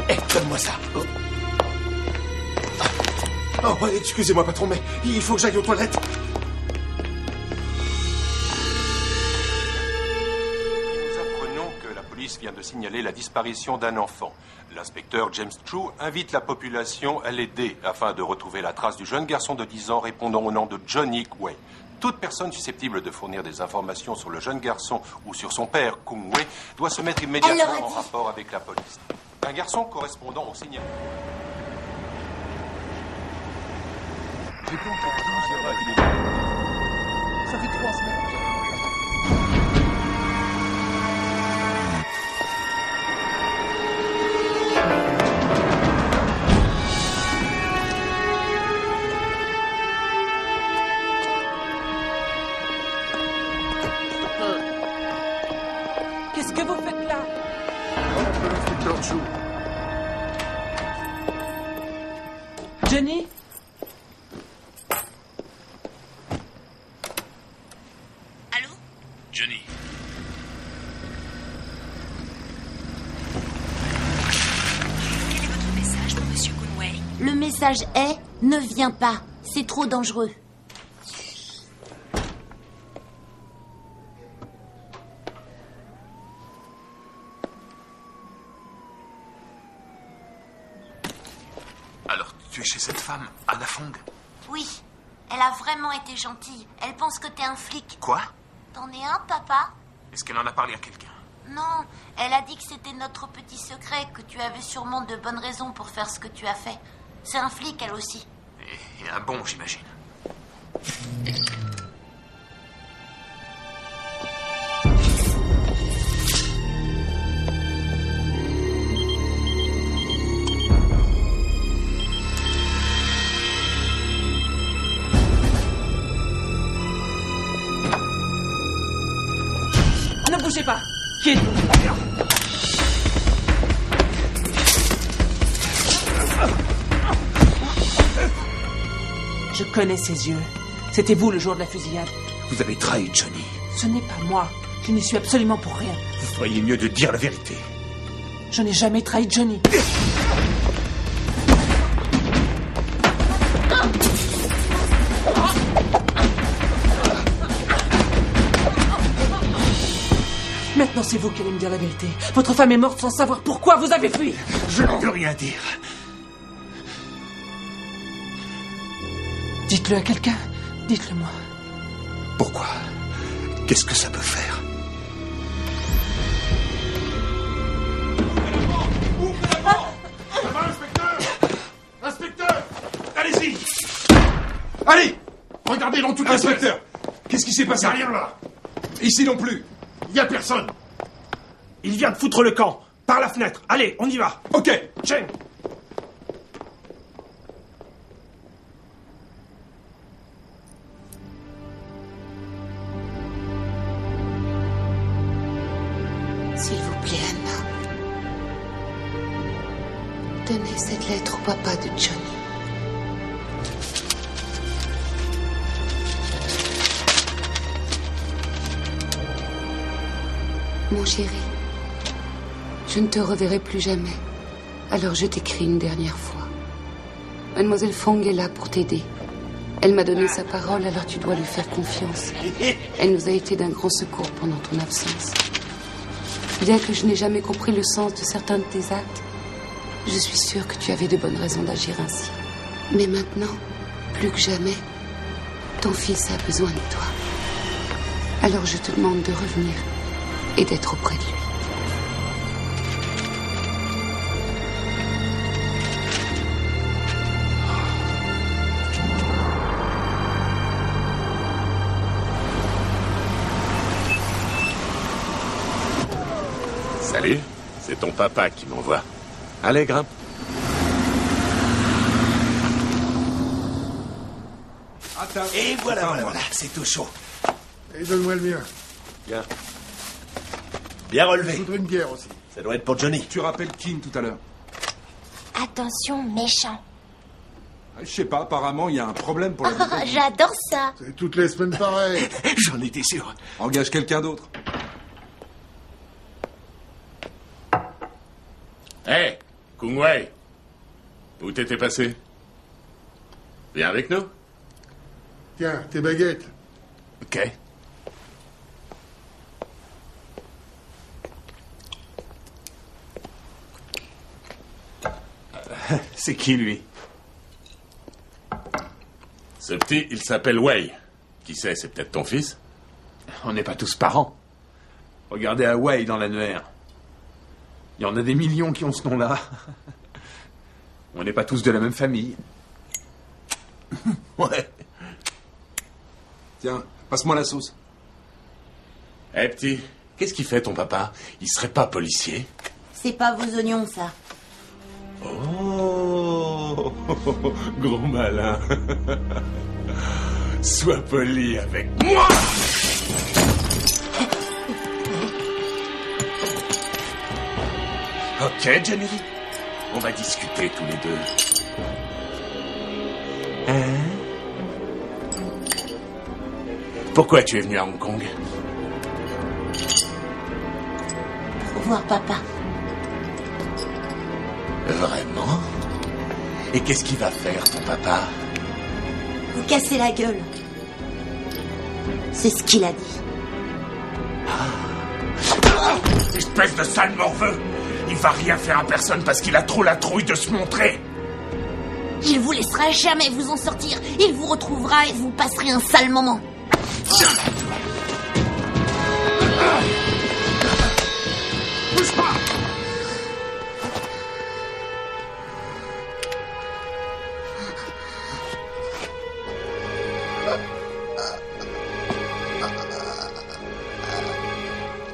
Eh, donne-moi ça. Oh, excusez-moi, patron, mais il faut que j'aille aux toilettes. Nous apprenons que la police vient de signaler la disparition d'un enfant. L'inspecteur James Chu invite la population à l'aider afin de retrouver la trace du jeune garçon de 10 ans répondant au nom de Johnny Wei. Toute personne susceptible de fournir des informations sur le jeune garçon ou sur son père, Kung Wei, doit se mettre immédiatement en rapport avec la police. Un garçon correspondant au signal. Ça fait 3 semaines. Qu'est-ce que vous faites là? L'inspecteur Chu. Johnny? Johnny. Quel est votre message pour Monsieur Kunwei? Le message est « Ne viens pas, c'est trop dangereux ». Elle a vraiment été gentille. Elle pense que t'es un flic. Quoi? T'en es un, papa? Est-ce qu'elle en a parlé à quelqu'un? Non, elle a dit que c'était notre petit secret, que tu avais sûrement de bonnes raisons pour faire ce que tu as fait. C'est un flic, elle aussi. Et un bon, j'imagine. Ne bougez pas. Qui êtes-vous? Je connais ses yeux. C'était vous le jour de la fusillade. Vous avez trahi Johnny. Ce n'est pas moi. Je n'y suis absolument pour rien. Vous feriez mieux de dire la vérité. Je n'ai jamais trahi Johnny. Maintenant, c'est vous qui allez me dire la vérité. Votre femme est morte sans savoir pourquoi vous avez fui. Je ne veux rien dire. Dites-le à quelqu'un. Dites-le moi. Pourquoi? Qu'est-ce que ça peut faire? Ça va, inspecteur? Inspecteur! Allez-y! Allez! Regardez dans toutes les Inspecteur! Qu'est-ce qui s'est passé? Il n'y a rien là! Ici non plus. Il n'y a personne! Il vient de foutre le camp! Par la fenêtre! Allez, on y va! Ok! Chen! S'il vous plaît, Anna. Donnez cette lettre au papa de Johnny. Mon chéri, je ne te reverrai plus jamais. Alors je t'écris une dernière fois. Mademoiselle Fong est là pour t'aider. Elle m'a donné sa parole, alors tu dois lui faire confiance. Elle nous a été d'un grand secours pendant ton absence. Bien que je n'ai jamais compris le sens de certains de tes actes, je suis sûre que tu avais de bonnes raisons d'agir ainsi. Mais maintenant, plus que jamais, ton fils a besoin de toi. Alors je te demande de revenir et d'être auprès de lui. Salut, c'est ton papa qui m'envoie. Allez, grimpe. Et voilà, c'est tout chaud. Et donne-moi le mien. Bien. Bien relevé. Je voudrais une bière aussi. Ça doit être pour Johnny. Tu rappelles King tout à l'heure. Attention, méchant. Je sais pas, apparemment, il y a un problème pour la défense. J'adore ça. C'est toutes les semaines pareil. J'en étais sûr. Engage quelqu'un d'autre. Hé, Kung Wei. Où t'étais passé? Viens avec nous. Tiens, tes baguettes. Ok. C'est qui, lui? Ce petit, il s'appelle Wei. Qui sait, c'est peut-être ton fils? On n'est pas tous parents. Regardez Hawaï dans l'annuaire. Il y en a des millions qui ont ce nom-là. On n'est pas tous de la même famille. Ouais. Tiens, passe-moi la sauce. Hé, petit, qu'est-ce qu'il fait, ton papa? Il serait pas policier? C'est pas vos oignons, ça. Oh, gros malin. Sois poli avec moi. Ok, Johnny. On va discuter tous les deux. Hein? Pourquoi tu es venu à Hong Kong? Pour voir papa. Vraiment? Et qu'est-ce qu'il va faire, ton papa? Vous cassez la gueule. C'est ce qu'il a dit. Espèce de sale morveux! Il va rien faire à personne parce qu'il a trop la trouille de se montrer! Il vous laissera jamais vous en sortir. Il vous retrouvera et vous passerez un sale moment. Bouge pas!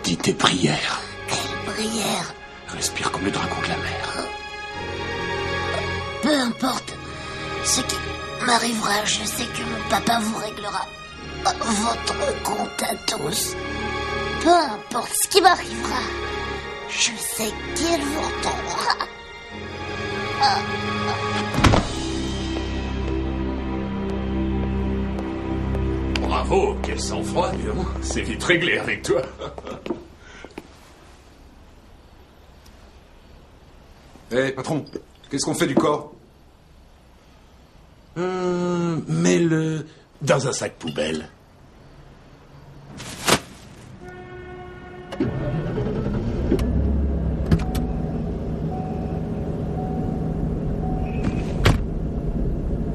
Dis tes prières. Quelle prière? Respire comme le dragon de la mer. Peu importe ce qui m'arrivera, je sais que mon papa vous réglera votre compte à tous. Peu importe ce qui m'arrivera, je sais qu'il vous retournera. Bravo, quel sang-froid, dis donc. C'est vite réglé avec toi. Hé, patron, qu'est-ce qu'on fait du corps? Mets-le dans un sac poubelle.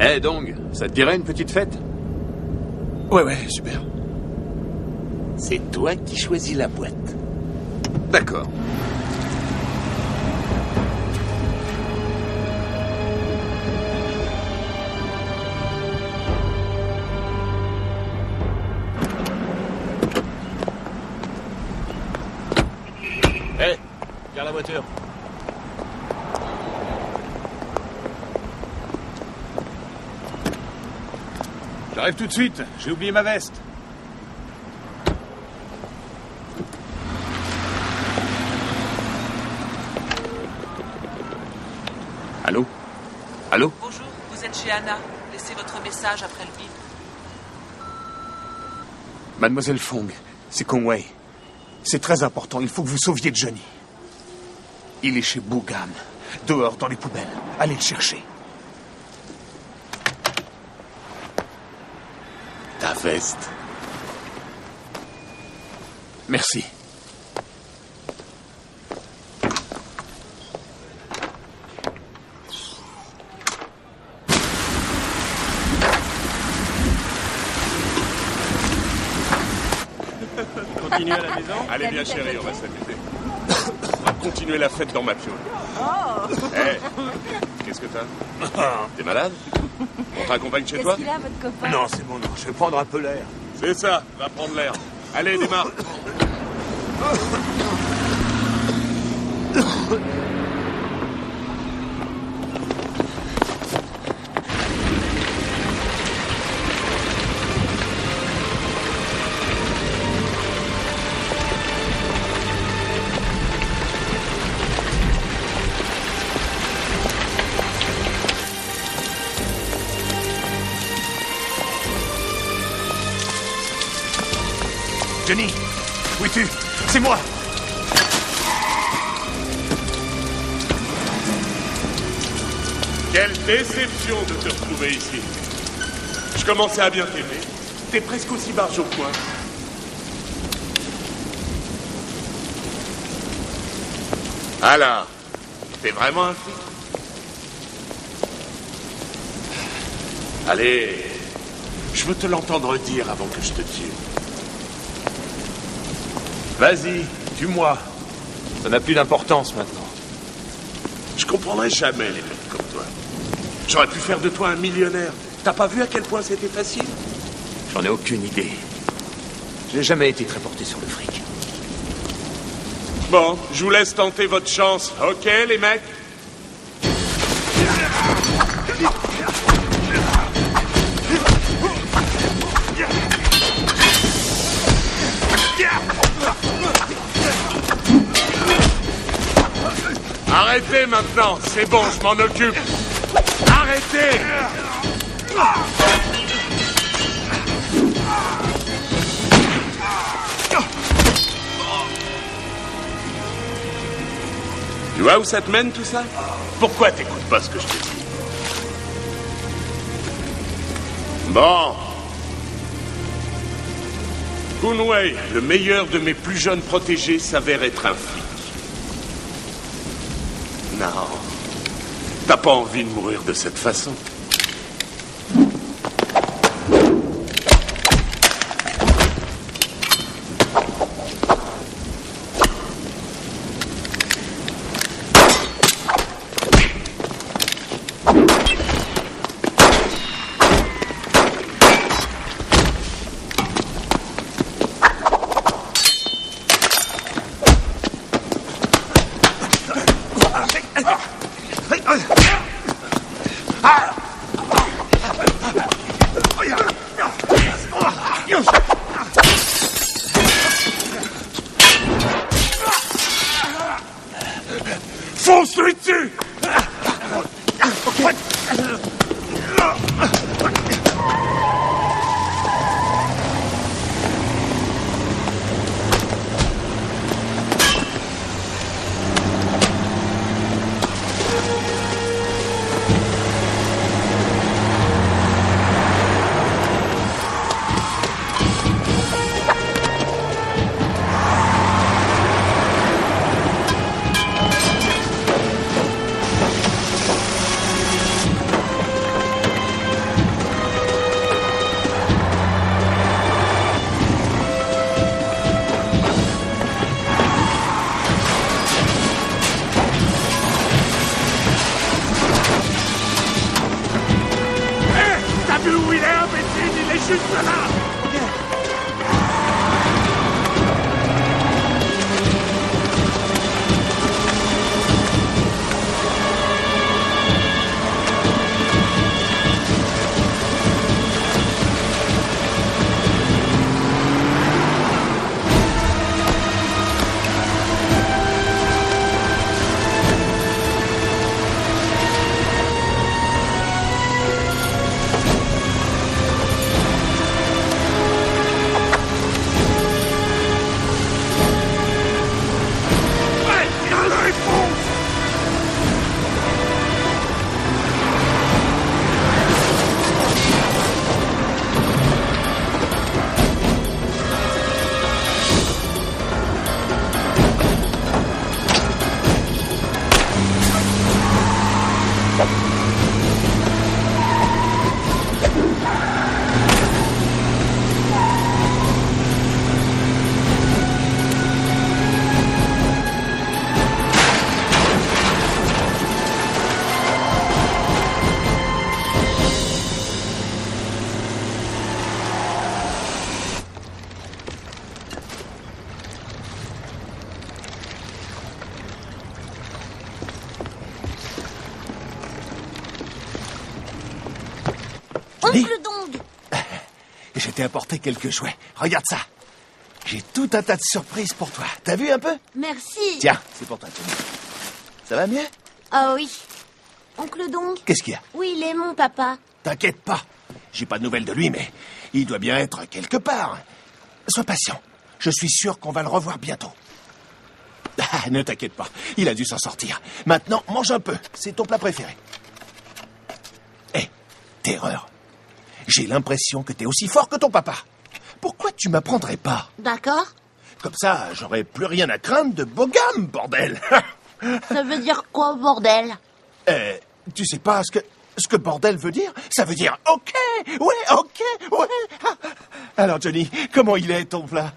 Eh Dong, ça te dirait une petite fête? Ouais, super. C'est toi qui choisis la boîte. D'accord. Hé, garde la voiture. J'arrive tout de suite, j'ai oublié ma veste. Allô? Allô? Bonjour, vous êtes chez Anna. Laissez votre message après le bip. Mademoiselle Fong, c'est Conway. C'est très important, il faut que vous sauviez Johnny. Il est chez Bougam, dehors dans les poubelles. Allez le chercher. Ta veste. Merci. Continue à la maison? Allez bien chérie, on va s'amuser. On va continuer la fête dans ma piole. Hé, qu'est-ce que t'as? T'es malade? On t'accompagne chez toi? Qu'est-ce qu'il a, votre copain? Non, c'est bon, non, je vais prendre un peu l'air. C'est ça, va prendre l'air. Allez, démarre. Johnny, où es-tu? C'est moi. Quelle déception de te retrouver ici. Je commençais à bien t'aimer. T'es presque aussi barge au point. Alors, t'es vraiment un flic? Allez, je veux te l'entendre dire avant que je te tue. Vas-y, tue-moi. Ça n'a plus d'importance maintenant. Je comprendrai jamais les mecs comme toi. J'aurais pu faire de toi un millionnaire. T'as pas vu à quel point c'était facile? J'en ai aucune idée. Je n'ai jamais été très porté sur le fric. Bon, je vous laisse tenter votre chance. Ok, les mecs? Arrêtez maintenant, c'est bon, je m'en occupe. Arrêtez! Tu vois où ça te mène tout ça? Pourquoi t'écoutes pas ce que je te dis? Bon. Conway, le meilleur de mes plus jeunes protégés, s'avère être un flic. Non. T'as pas envie de mourir de cette façon? Fonce-lui dessus! Oncle Dong! Je t'ai apporté quelques jouets. Regarde ça. J'ai tout un tas de surprises pour toi. T'as vu un peu? Merci. Tiens, c'est pour toi, Tony. Ça va mieux? Ah oui. Oncle Dong? Qu'est-ce qu'il y a? Où il est, mon papa? T'inquiète pas. J'ai pas de nouvelles de lui, mais il doit bien être quelque part. Sois patient. Je suis sûr qu'on va le revoir bientôt. Ah, ne t'inquiète pas. Il a dû s'en sortir. Maintenant, mange un peu. C'est ton plat préféré. Hé, terreur. J'ai l'impression que t'es aussi fort que ton papa. Pourquoi tu m'apprendrais pas? D'accord. Comme ça, j'aurais plus rien à craindre de Bogam, bordel. Ça veut dire quoi, bordel? Tu sais pas ce que bordel veut dire? Ça veut dire OK, ouais. Alors, Johnny, comment il est, ton plat?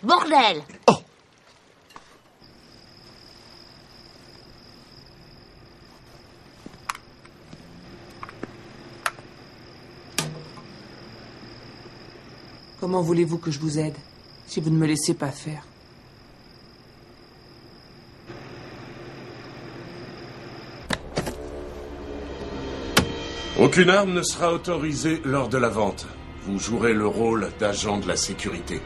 Bordel. Oh. Comment voulez-vous que je vous aide si vous ne me laissez pas faire? Aucune arme ne sera autorisée lors de la vente. Vous jouerez le rôle d'agent de la sécurité.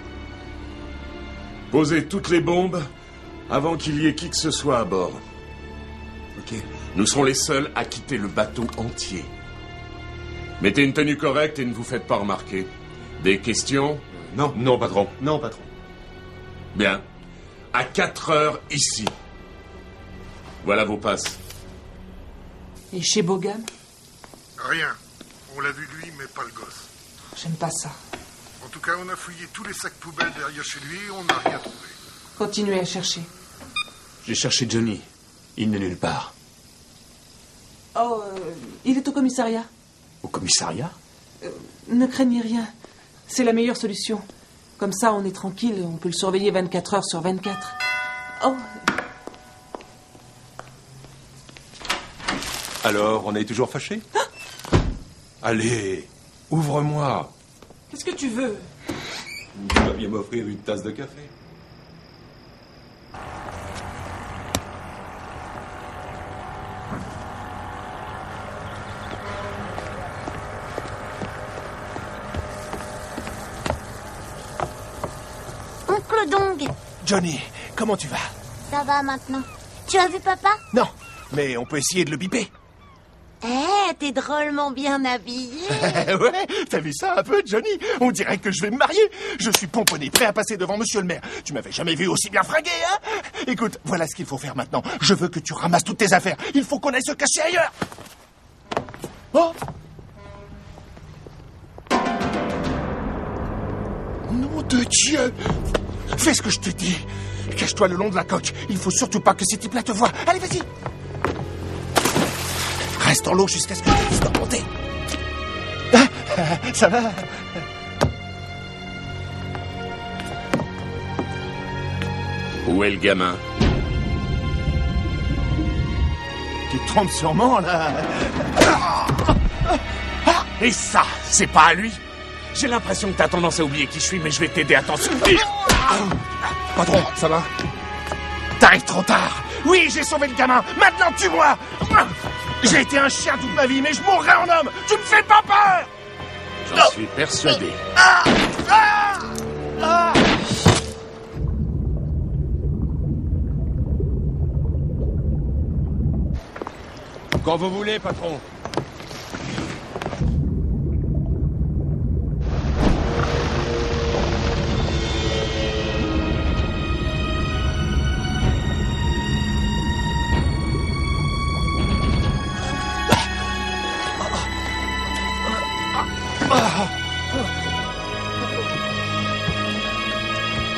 Posez toutes les bombes avant qu'il y ait qui que ce soit à bord. Ok. Nous serons les seuls à quitter le bateau entier. Mettez une tenue correcte et ne vous faites pas remarquer. Des questions? Non. Non, patron. Non, patron. Bien. À 4 heures ici. Voilà vos passes. Et chez Bogam? Rien. On l'a vu lui, mais pas le gosse. J'aime pas ça. En tout cas, on a fouillé tous les sacs poubelles derrière chez lui et on n'a rien trouvé. Continuez à chercher. J'ai cherché Johnny. Il n'est nulle part. Oh, il est au commissariat. Au commissariat? Ne craignez rien. C'est la meilleure solution. Comme ça, on est tranquille. On peut le surveiller 24 heures sur 24. Oh. Alors, on est toujours fâchés? Allez, ouvre-moi. Qu'est-ce que tu veux? Tu vas bien m'offrir une tasse de café. Oncle Dong, Johnny, comment tu vas? ça va maintenant. Tu as vu papa? Non, mais on peut essayer de le biper. Eh, t'es drôlement bien habillé. Ouais, t'as vu ça un peu, Johnny? On dirait que je vais me marier. Je suis pomponné, prêt à passer devant monsieur le maire. Tu m'avais jamais vu aussi bien fringué, hein? Écoute, voilà ce qu'il faut faire maintenant. Je veux que tu ramasses toutes tes affaires. Il faut qu'on aille se cacher ailleurs. Oh! Nom de Dieu! Fais ce que je te dis. Cache-toi le long de la coque. Il faut surtout pas que ces types-là te voient. Allez, vas-y. Reste en l'eau jusqu'à ce que je puisse te remonter. Ça va? Où est le gamin? Tu te trompes sûrement, là. Et ça, c'est pas à lui? J'ai l'impression que t'as tendance à oublier qui je suis, mais je vais t'aider à t'en souvenir. Patron, ça va? T'arrives trop tard. Oui, j'ai sauvé le gamin. Maintenant, tue-moi. J'ai été un chien toute ma vie, mais je mourrai en homme. Tu me fais pas peur. J'en suis persuadé. Quand vous voulez, patron.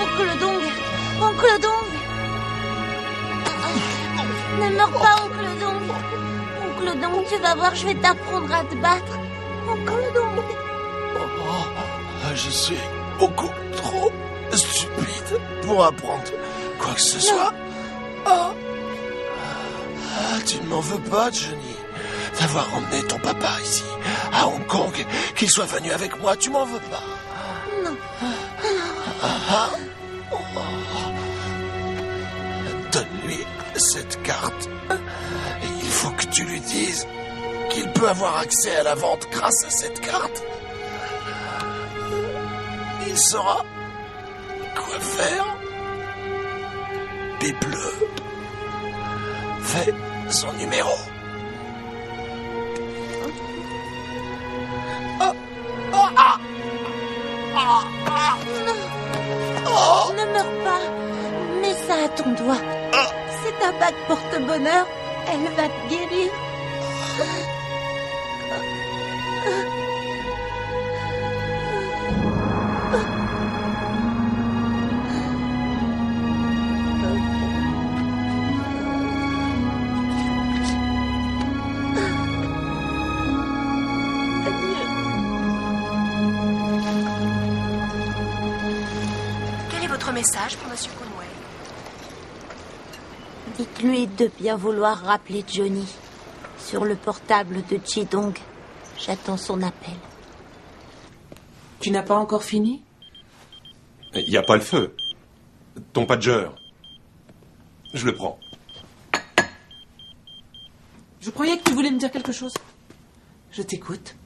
Oncle Dong, Oncle Dong. Ne meurs pas, Oncle Dong. Oncle Dong, tu vas voir, je vais t'apprendre à te battre. Oncle Dong. Je suis beaucoup trop stupide pour apprendre quoi que ce soit. Tu ne m'en veux pas, Johnny, d'avoir emmené ton papa ici, à Hong Kong, qu'il soit venu avec moi. Tu m'en veux pas? Non. Donne-lui cette carte. Et il faut que tu lui dises qu'il peut avoir accès à la vente grâce à cette carte. Il saura quoi faire. Pipe bleu. Fais son numéro. Ne meurs pas. Mets ça à ton doigt. C'est ta bague porte-bonheur. Elle va te guérir. Quel est votre message pour Monsieur Conway? Dites-lui de bien vouloir rappeler Johnny. Sur le portable de Jidong. J'attends son appel. Tu n'as pas encore fini? Il n'y a pas le feu. Ton pager. Je le prends. Je croyais que tu voulais me dire quelque chose. Je t'écoute.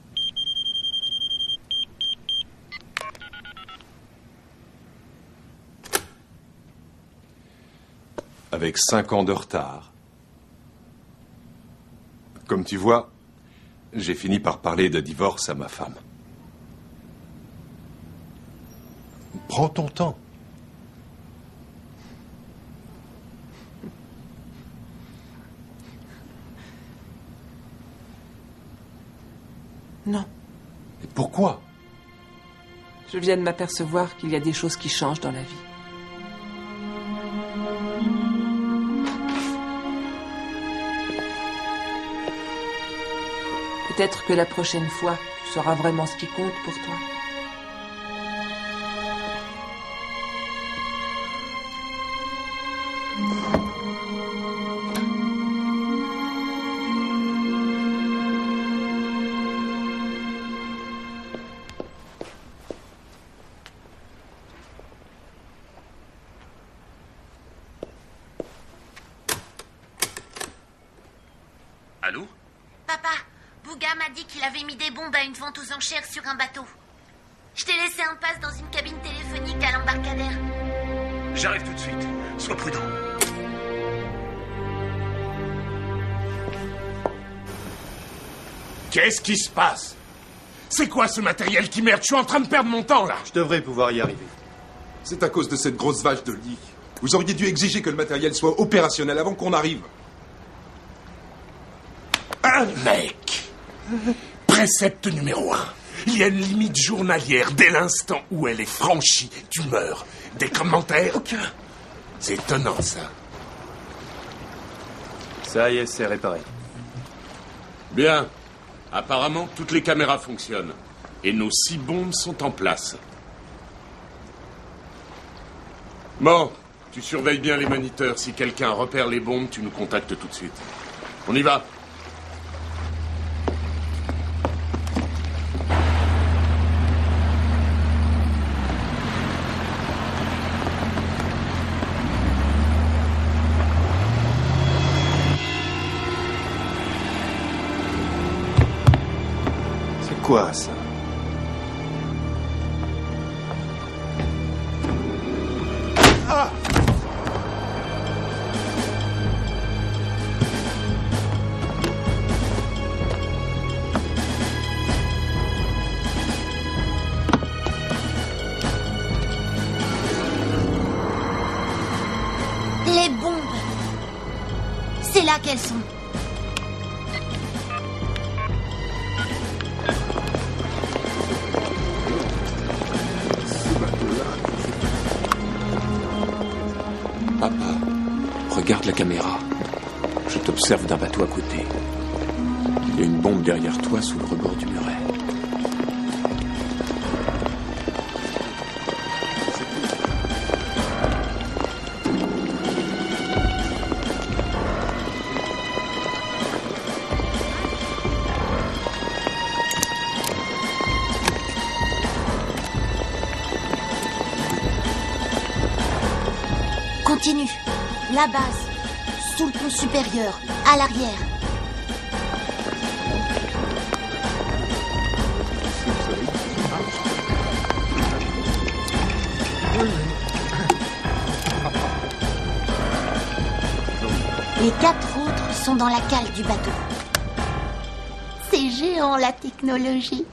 Avec 5 ans de retard. Comme tu vois, j'ai fini par parler de divorce à ma femme. Prends ton temps. Non. Et pourquoi? Je viens de m'apercevoir qu'il y a des choses qui changent dans la vie. Peut-être que la prochaine fois, tu sauras vraiment ce qui compte pour toi. Allô? Papa, Bouga m'a dit qu'il avait mis des bombes à une vente aux enchères sur un bateau. Je t'ai laissé un passe dans une cabine téléphonique à l'embarcadère. J'arrive tout de suite. Sois prudent. Qu'est-ce qui se passe? C'est quoi ce matériel qui merde? Je suis en train de perdre mon temps, là. Je devrais pouvoir y arriver. C'est à cause de cette grosse vache de lit. Vous auriez dû exiger que le matériel soit opérationnel avant qu'on arrive. Un mec. Précepte numéro 1. Il y a une limite journalière. Dès l'instant où elle est franchie, tu meurs. Des commentaires? Aucun. C'est étonnant, ça. Ça y est, c'est réparé. Bien. Apparemment, toutes les caméras fonctionnent. Et nos 6 bombes sont en place. Bon, tu surveilles bien les moniteurs. Si quelqu'un repère les bombes, tu nous contactes tout de suite. On y va. Quoi, ça? Ah! Les bombes. C'est là qu'elles sont. Papa, regarde la caméra. Je t'observe d'un bateau à côté. Il y a une bombe derrière toi sous le rebord du muret. Continue. La base. Sous le pont supérieur. À l'arrière. Les 4 autres sont dans la cale du bateau. C'est géant, la technologie.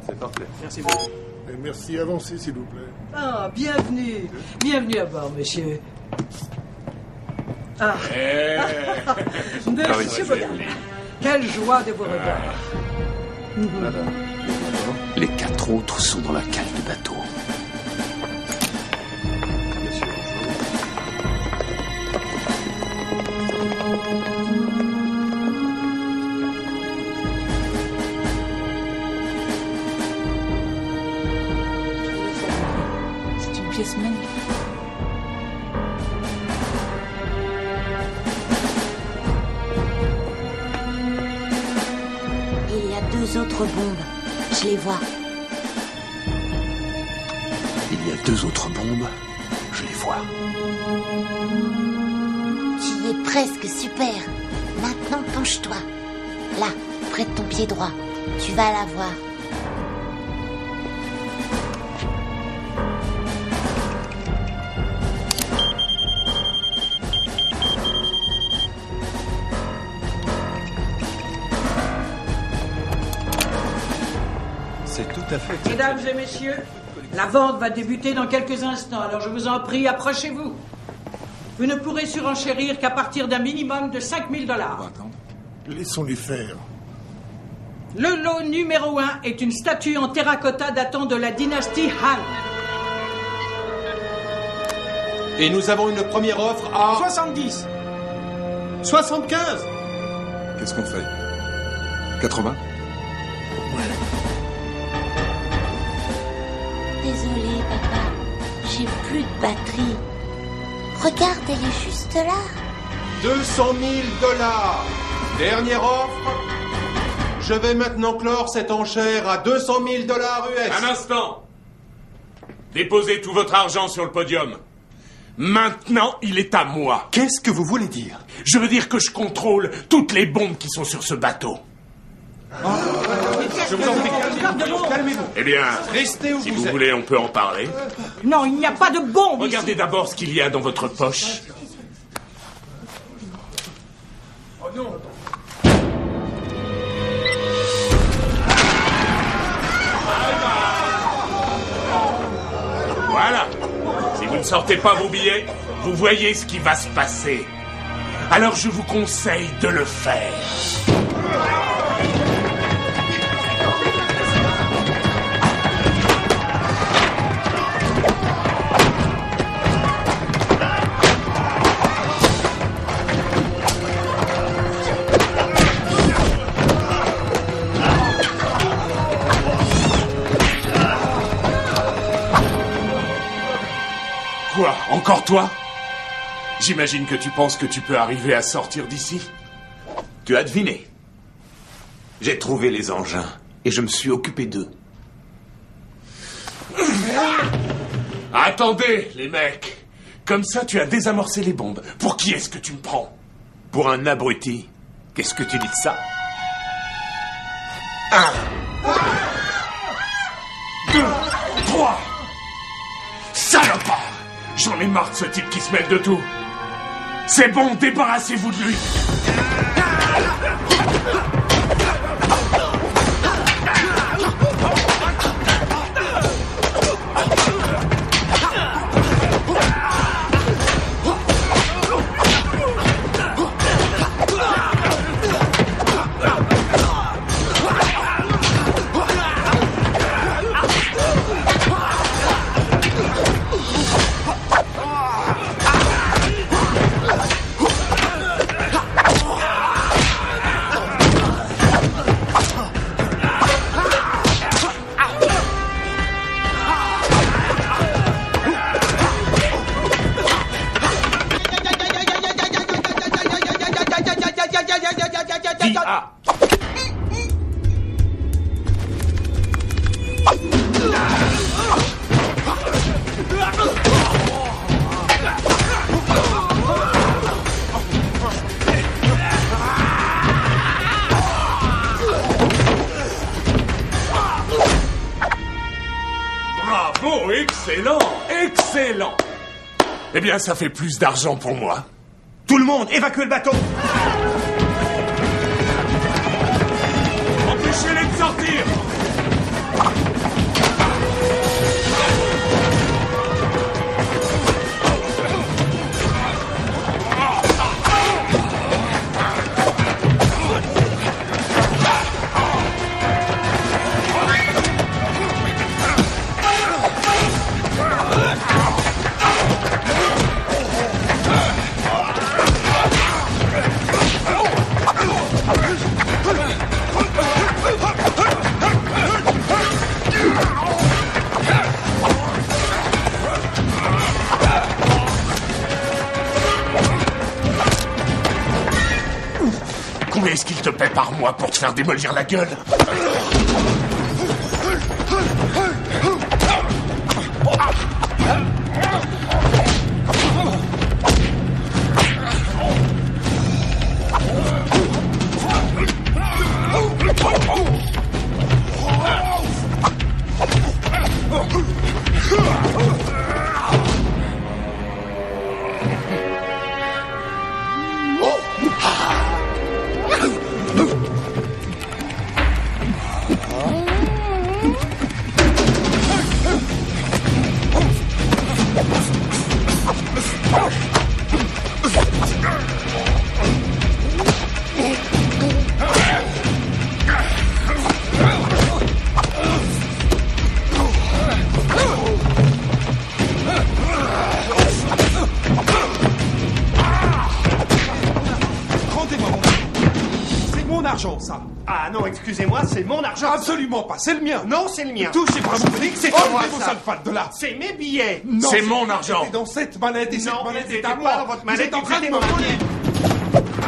C'est parfait. Merci beaucoup. Et merci, avancez, s'il vous plaît. Ah, bienvenue. Bienvenue à bord, monsieur. Ah. Monsieur Bogart. Quelle joie de vous revoir. Les 4 autres sont dans la cale du bateau. C'est une pièce magnifique. Il y a 2 autres bombes. Je les vois. Il y a 2 autres bombes. Je les vois. Tu y es presque super. Maintenant, penche-toi. Là, près de ton pied droit. Tu vas la voir. C'est tout à fait... Mesdames et messieurs, la vente va débuter dans quelques instants, alors je vous en prie, approchez-vous. Vous ne pourrez surenchérir qu'à partir d'un minimum de $5 000. Laissons-les faire. Le lot numéro 1 est une statue en terracotta datant de la dynastie Han. Et nous avons une première offre à... 70. 75. Qu'est-ce qu'on fait? 80. Désolée, papa. J'ai plus de batterie. Regarde, elle est juste là. 200 000 $. Dernière offre. Je vais maintenant clore cette enchère à 200 000 $ US. Un instant. Déposez tout votre argent sur le podium. Maintenant, il est à moi. Qu'est-ce que vous voulez dire? Je veux dire que je contrôle toutes les bombes qui sont sur ce bateau. Je vous en prie, calmez-vous. Eh bien, restez où si vous vous êtes. voulez, on peut en parler. Non, il n'y a pas de bombe. Regardez d'abord ce qu'il y a dans votre poche. Oh non. Voilà. Si vous ne sortez pas vos billets, vous voyez ce qui va se passer. Alors je vous conseille de le faire. Quoi? Encore toi? J'imagine que tu penses que tu peux arriver à sortir d'ici? Tu as deviné. J'ai trouvé les engins et je me suis occupé d'eux. Attendez, les mecs. Comme ça, tu as désamorcé les bombes. Pour qui est-ce que tu me prends? Pour un abruti. Qu'est-ce que tu dis de ça? 1, 2, 3. Salopard! J'en ai marre de ce type qui se mêle de tout. C'est bon, débarrassez-vous de lui. Bravo, excellent, excellent. Eh bien, ça fait plus d'argent pour moi. Tout le monde, évacuez le bateau. Empêchez-les de sortir. Combien est-ce qu'il te paie par mois pour te faire démolir la gueule? C'est mon argent, ça. Ah non, excusez-moi, c'est mon argent. Absolument pas, c'est le mien. Non, c'est le mien. Touchez pas mon fric, c'est à moi moi, vos ça. sales pattes de là. C'est mes billets. Non, C'est mon argent. C'est dans cette mallette et cette Non, mallette c'était est à pas moi. dans votre Vous mallette, êtes en train de c'était me dans la voler.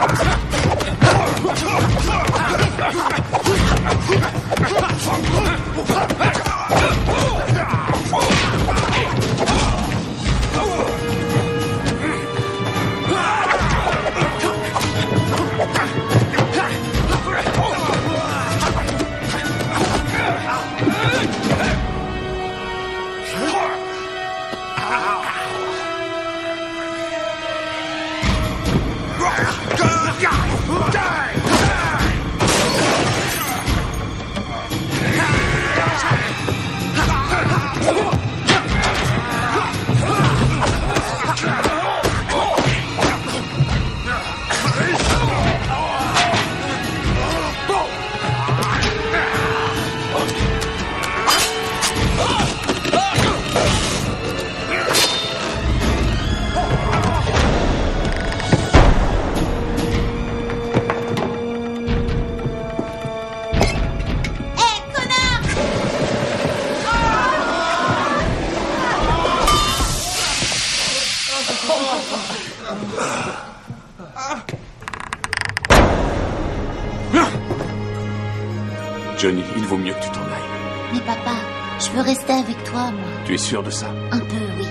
Johnny, il vaut mieux que tu t'en ailles. Mais papa, je veux rester avec toi, moi. Tu es sûr de ça? Un peu, oui.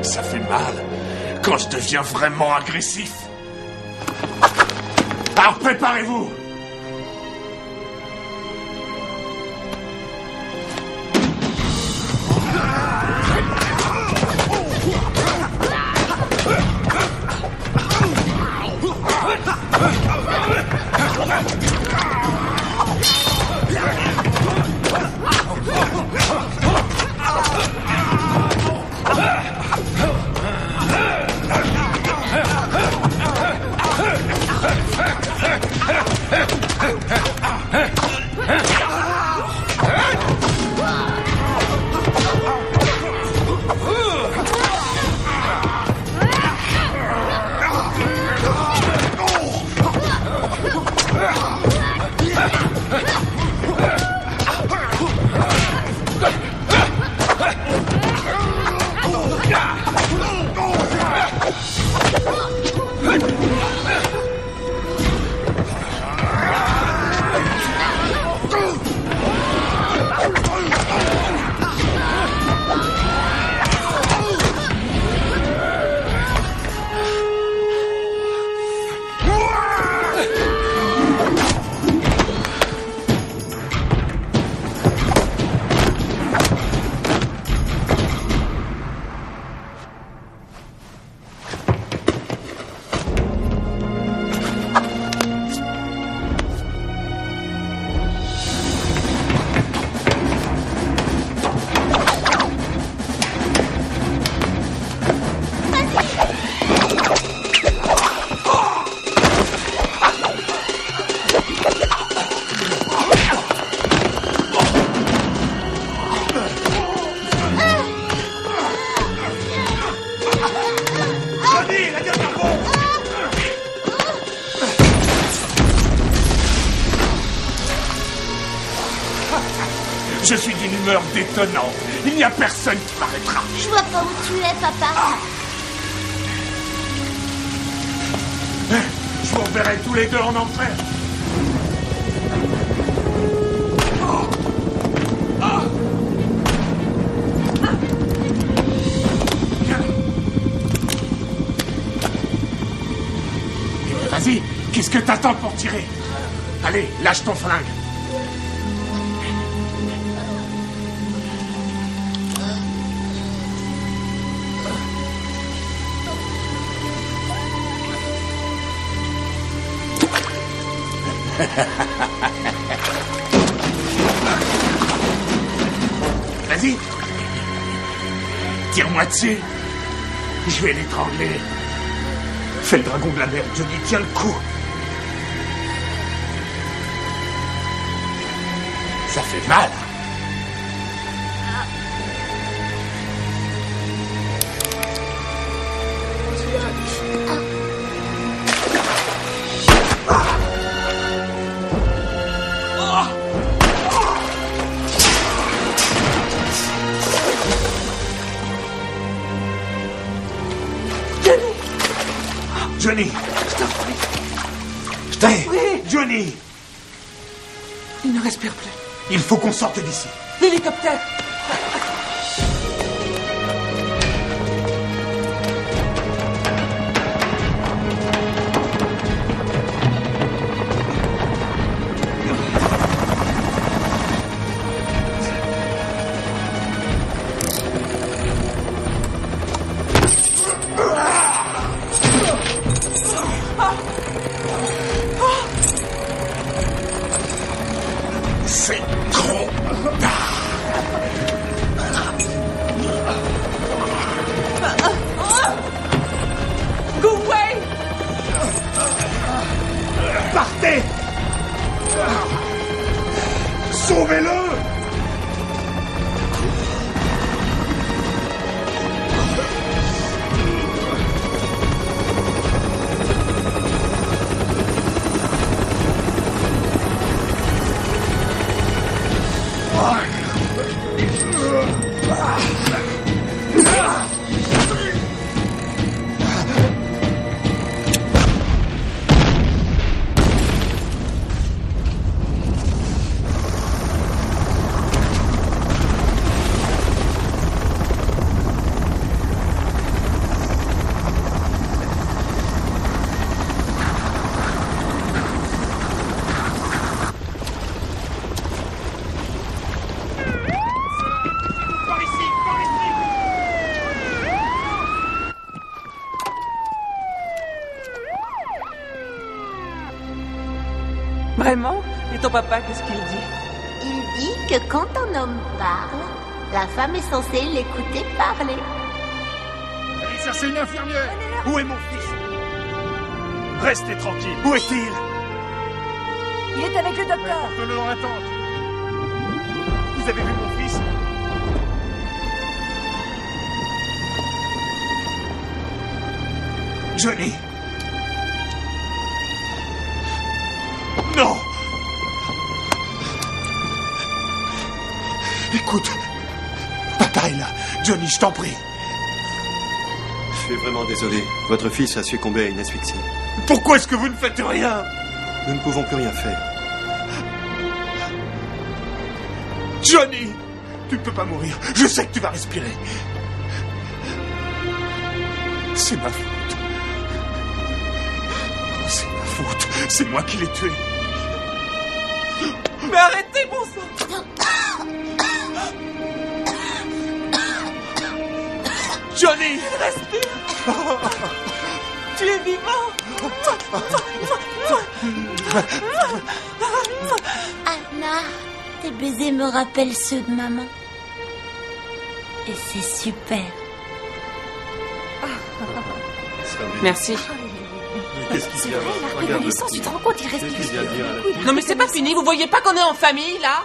Ça fait mal quand je deviens vraiment agressif. Alors préparez-vous. Je suis d'une humeur détonnante. Il n'y a personne qui m'arrêtera. Je vois pas où tu es, papa. Je vous reverrai tous les deux en enfer. Vas-y, qu'est-ce que t'attends pour tirer? Allez, lâche ton flingue. Vas-y. Tire-moi dessus. Je vais l'étrangler. Fais le dragon de la mer, Johnny, tiens le coup. Ça fait mal. Johnny! Je t'ai! Johnny! Il ne respire plus. Il faut qu'on sorte d'ici. L'hélicoptère! C'est trop tard. Go away! Partez! Sauvez-le! Vraiment? Et ton papa, qu'est-ce qu'il dit? Il dit que quand un homme parle, la femme est censée l'écouter parler. Allez chercher une infirmière! Où est mon fils? Restez tranquille. Où est-il? Il est avec le docteur. Porte-le dans la tente. Vous avez vu mon fils? Johnny! Non! Écoute, papa est là. Johnny, je t'en prie. Je suis vraiment désolé. Votre fils a succombé à une asphyxie. Pourquoi est-ce que vous ne faites rien? Nous ne pouvons plus rien faire. Johnny! Tu ne peux pas mourir. Je sais que tu vas respirer. C'est ma faute. C'est ma faute. C'est moi qui l'ai tué. Mais arrêtez, bon sang! Johnny! Il respire! Tu es vivant! Anna, tes baisers me rappellent ceux de maman. Et c'est super. Merci. Qu'est-ce qu'il y a? La reconnaissance, tu te rends compte, il respire. Non mais c'est pas fini, vous voyez pas qu'on est en famille, là?